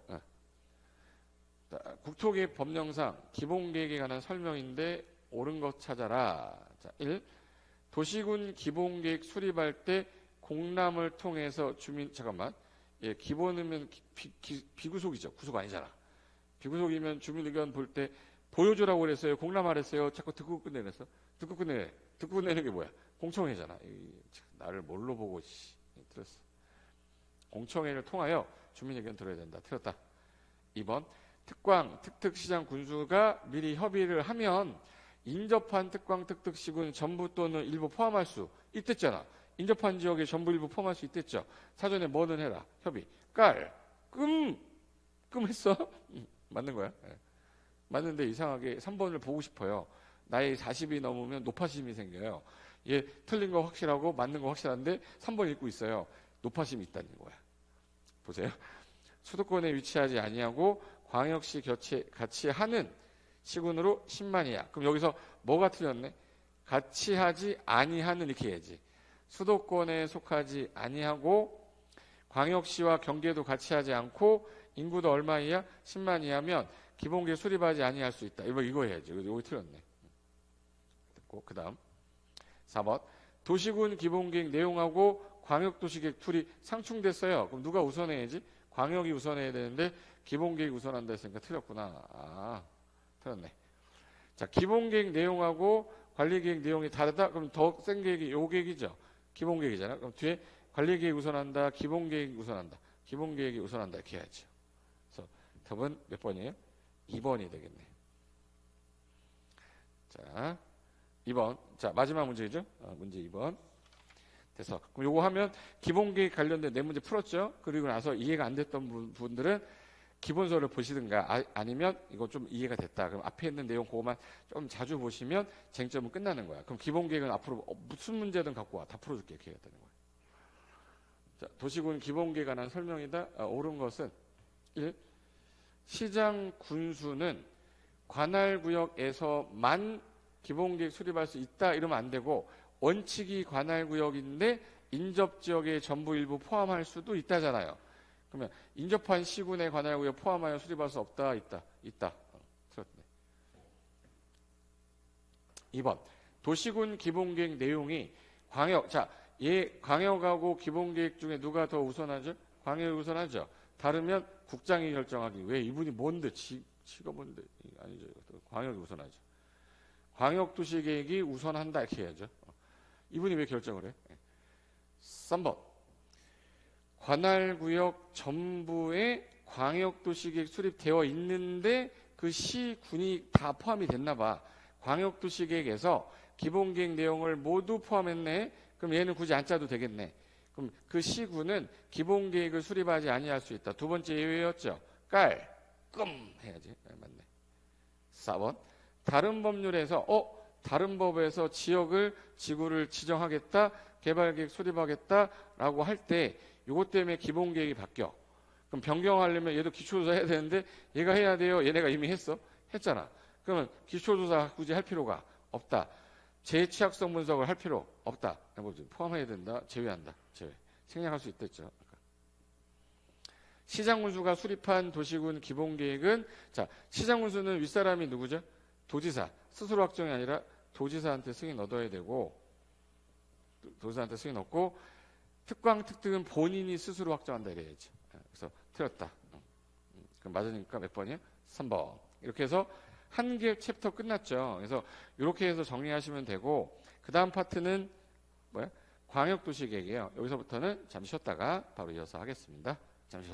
국토계획 법령상 기본계획에 관한 설명인데 옳은 것 찾아라. 자, 1. 도시군 기본계획 수립할 때 공람을 통해서 기본이면 비구속이죠. 구속 아니잖아. 비구속이면 주민 의견 볼 때 보여주라고 그랬어요? 공람하랬어요? 자꾸 듣고 끝내랬어? 듣고 끝내는 게 뭐야? 공청회잖아. 나를 뭘로 보고 틀렸어. 공청회를 통하여 주민 의견 들어야 된다. 틀렸다. 2번 특광, 특특시장 군수가 미리 협의를 하면 인접한 특광, 특특시군 전부 또는 일부 포함할 수 있댔잖아. 인접한 지역에 전부 일부 포함할 수 있댔죠. 사전에 뭐는 해라. 협의. 했어? 맞는 거야. 네. 맞는데 이상하게 3번을 보고 싶어요. 나이 40이 넘으면 노파심이 생겨요. 얘 틀린 거 확실하고 맞는 거 확실한데 3번 읽고 있어요. 노파심이 있다는 거야. 보세요. 수도권에 위치하지 아니하고 광역시 같이 하는 시군으로 10만이야. 그럼 여기서 뭐가 틀렸네? 같이 하지 아니하는 이렇게 해야지. 수도권에 속하지 아니하고 광역시와 경계도 같이 하지 않고 인구도 얼마이야? 10만이하면 기본계 수립하지 아니할 수 있다. 이거 해야지. 여기 틀렸네. 됐고, 그 다음 4번 도시군 기본계획 내용하고 광역도시계획 툴이 상충됐어요. 그럼 누가 우선해야지? 광역이 우선해야 되는데 기본계획 우선한다 했으니까 틀렸구나. 틀렸네. 자, 기본계획 내용하고 관리계획 내용이 다르다? 그럼 더 센 계획이 요 계획이죠. 기본계획이잖아. 그럼 뒤에 관리계획 우선한다, 기본계획 우선한다, 기본계획이 우선한다 이렇게 해야죠. 그래서 답은 몇 번이에요? 2번이 되겠네. 자, 2번. 자, 마지막 문제죠. 문제 2번. 돼서 그럼 요거 하면 기본계획 관련된 네 문제 풀었죠. 그리고 나서 이해가 안 됐던 분들은 기본서를 보시든가 아니면 이거 좀 이해가 됐다. 그럼 앞에 있는 내용 그거만 좀 자주 보시면 쟁점은 끝나는 거야. 그럼 기본계획은 앞으로 무슨 문제든 갖고 와. 다 풀어줄게. 이렇게 되는 거야. 자, 도시군 기본계획에 관한 설명이다. 옳은 것은 1. 시장 군수는 관할구역에서만 기본계획 수립할 수 있다 이러면 안 되고 원칙이 관할구역인데 인접지역에 전부 일부 포함할 수도 있다잖아요. 그러면 인접한 시군의 관할구역 포함하여 수립할 수 없다, 있다. 틀렸네. 2번 도시군 기본계획 내용이 광역. 자, 광역하고 기본계획 중에 누가 더 우선하죠? 광역이 우선하죠. 다르면 국장이 결정하기. 왜 이분이 뭔데? 지가 뭔데? 아니죠. 광역이 우선하죠. 광역도시계획이 우선한다 이렇게 해야죠. 이분이 왜 결정을 해? 3번 관할구역 전부에 광역도시계획 수립되어 있는데 그 시군이 다 포함이 됐나 봐. 광역도시계획에서 기본계획 내용을 모두 포함했네. 그럼 얘는 굳이 안 짜도 되겠네. 그럼 그 시군은 기본계획을 수립하지 아니할 수 있다. 두 번째 예외였죠. 해야지. 맞네. 4번 다른 법률에서 다른 법에서 지구를 지정하겠다, 개발계획 수립하겠다라고 할 때 이것 때문에 기본계획이 바뀌어. 그럼 변경하려면 얘도 기초조사 해야 되는데 얘가 해야 돼요. 얘네가 이미 했잖아. 그러면 기초조사 굳이 할 필요가 없다. 재취약성 분석을 할 필요 없다. 포함해야 된다. 제외한다. 생략할 수 있댔죠. 시장군수가 수립한 도시군 기본계획은 자, 시장군수는 윗사람이 누구죠? 도지사. 스스로 확정이 아니라 도지사한테 승인 얻어야 되고 도지사한테 승인 얻고 특광, 특특은 본인이 스스로 확정한다 이래야지. 그래서 틀렸다. 그럼 맞으니까 몇 번이에요? 3번. 이렇게 해서 한 개 챕터 끝났죠. 그래서 이렇게 해서 정리하시면 되고 그 다음 파트는 광역도시계획이에요. 여기서부터는 잠시 쉬었다가 바로 이어서 하겠습니다. 잠시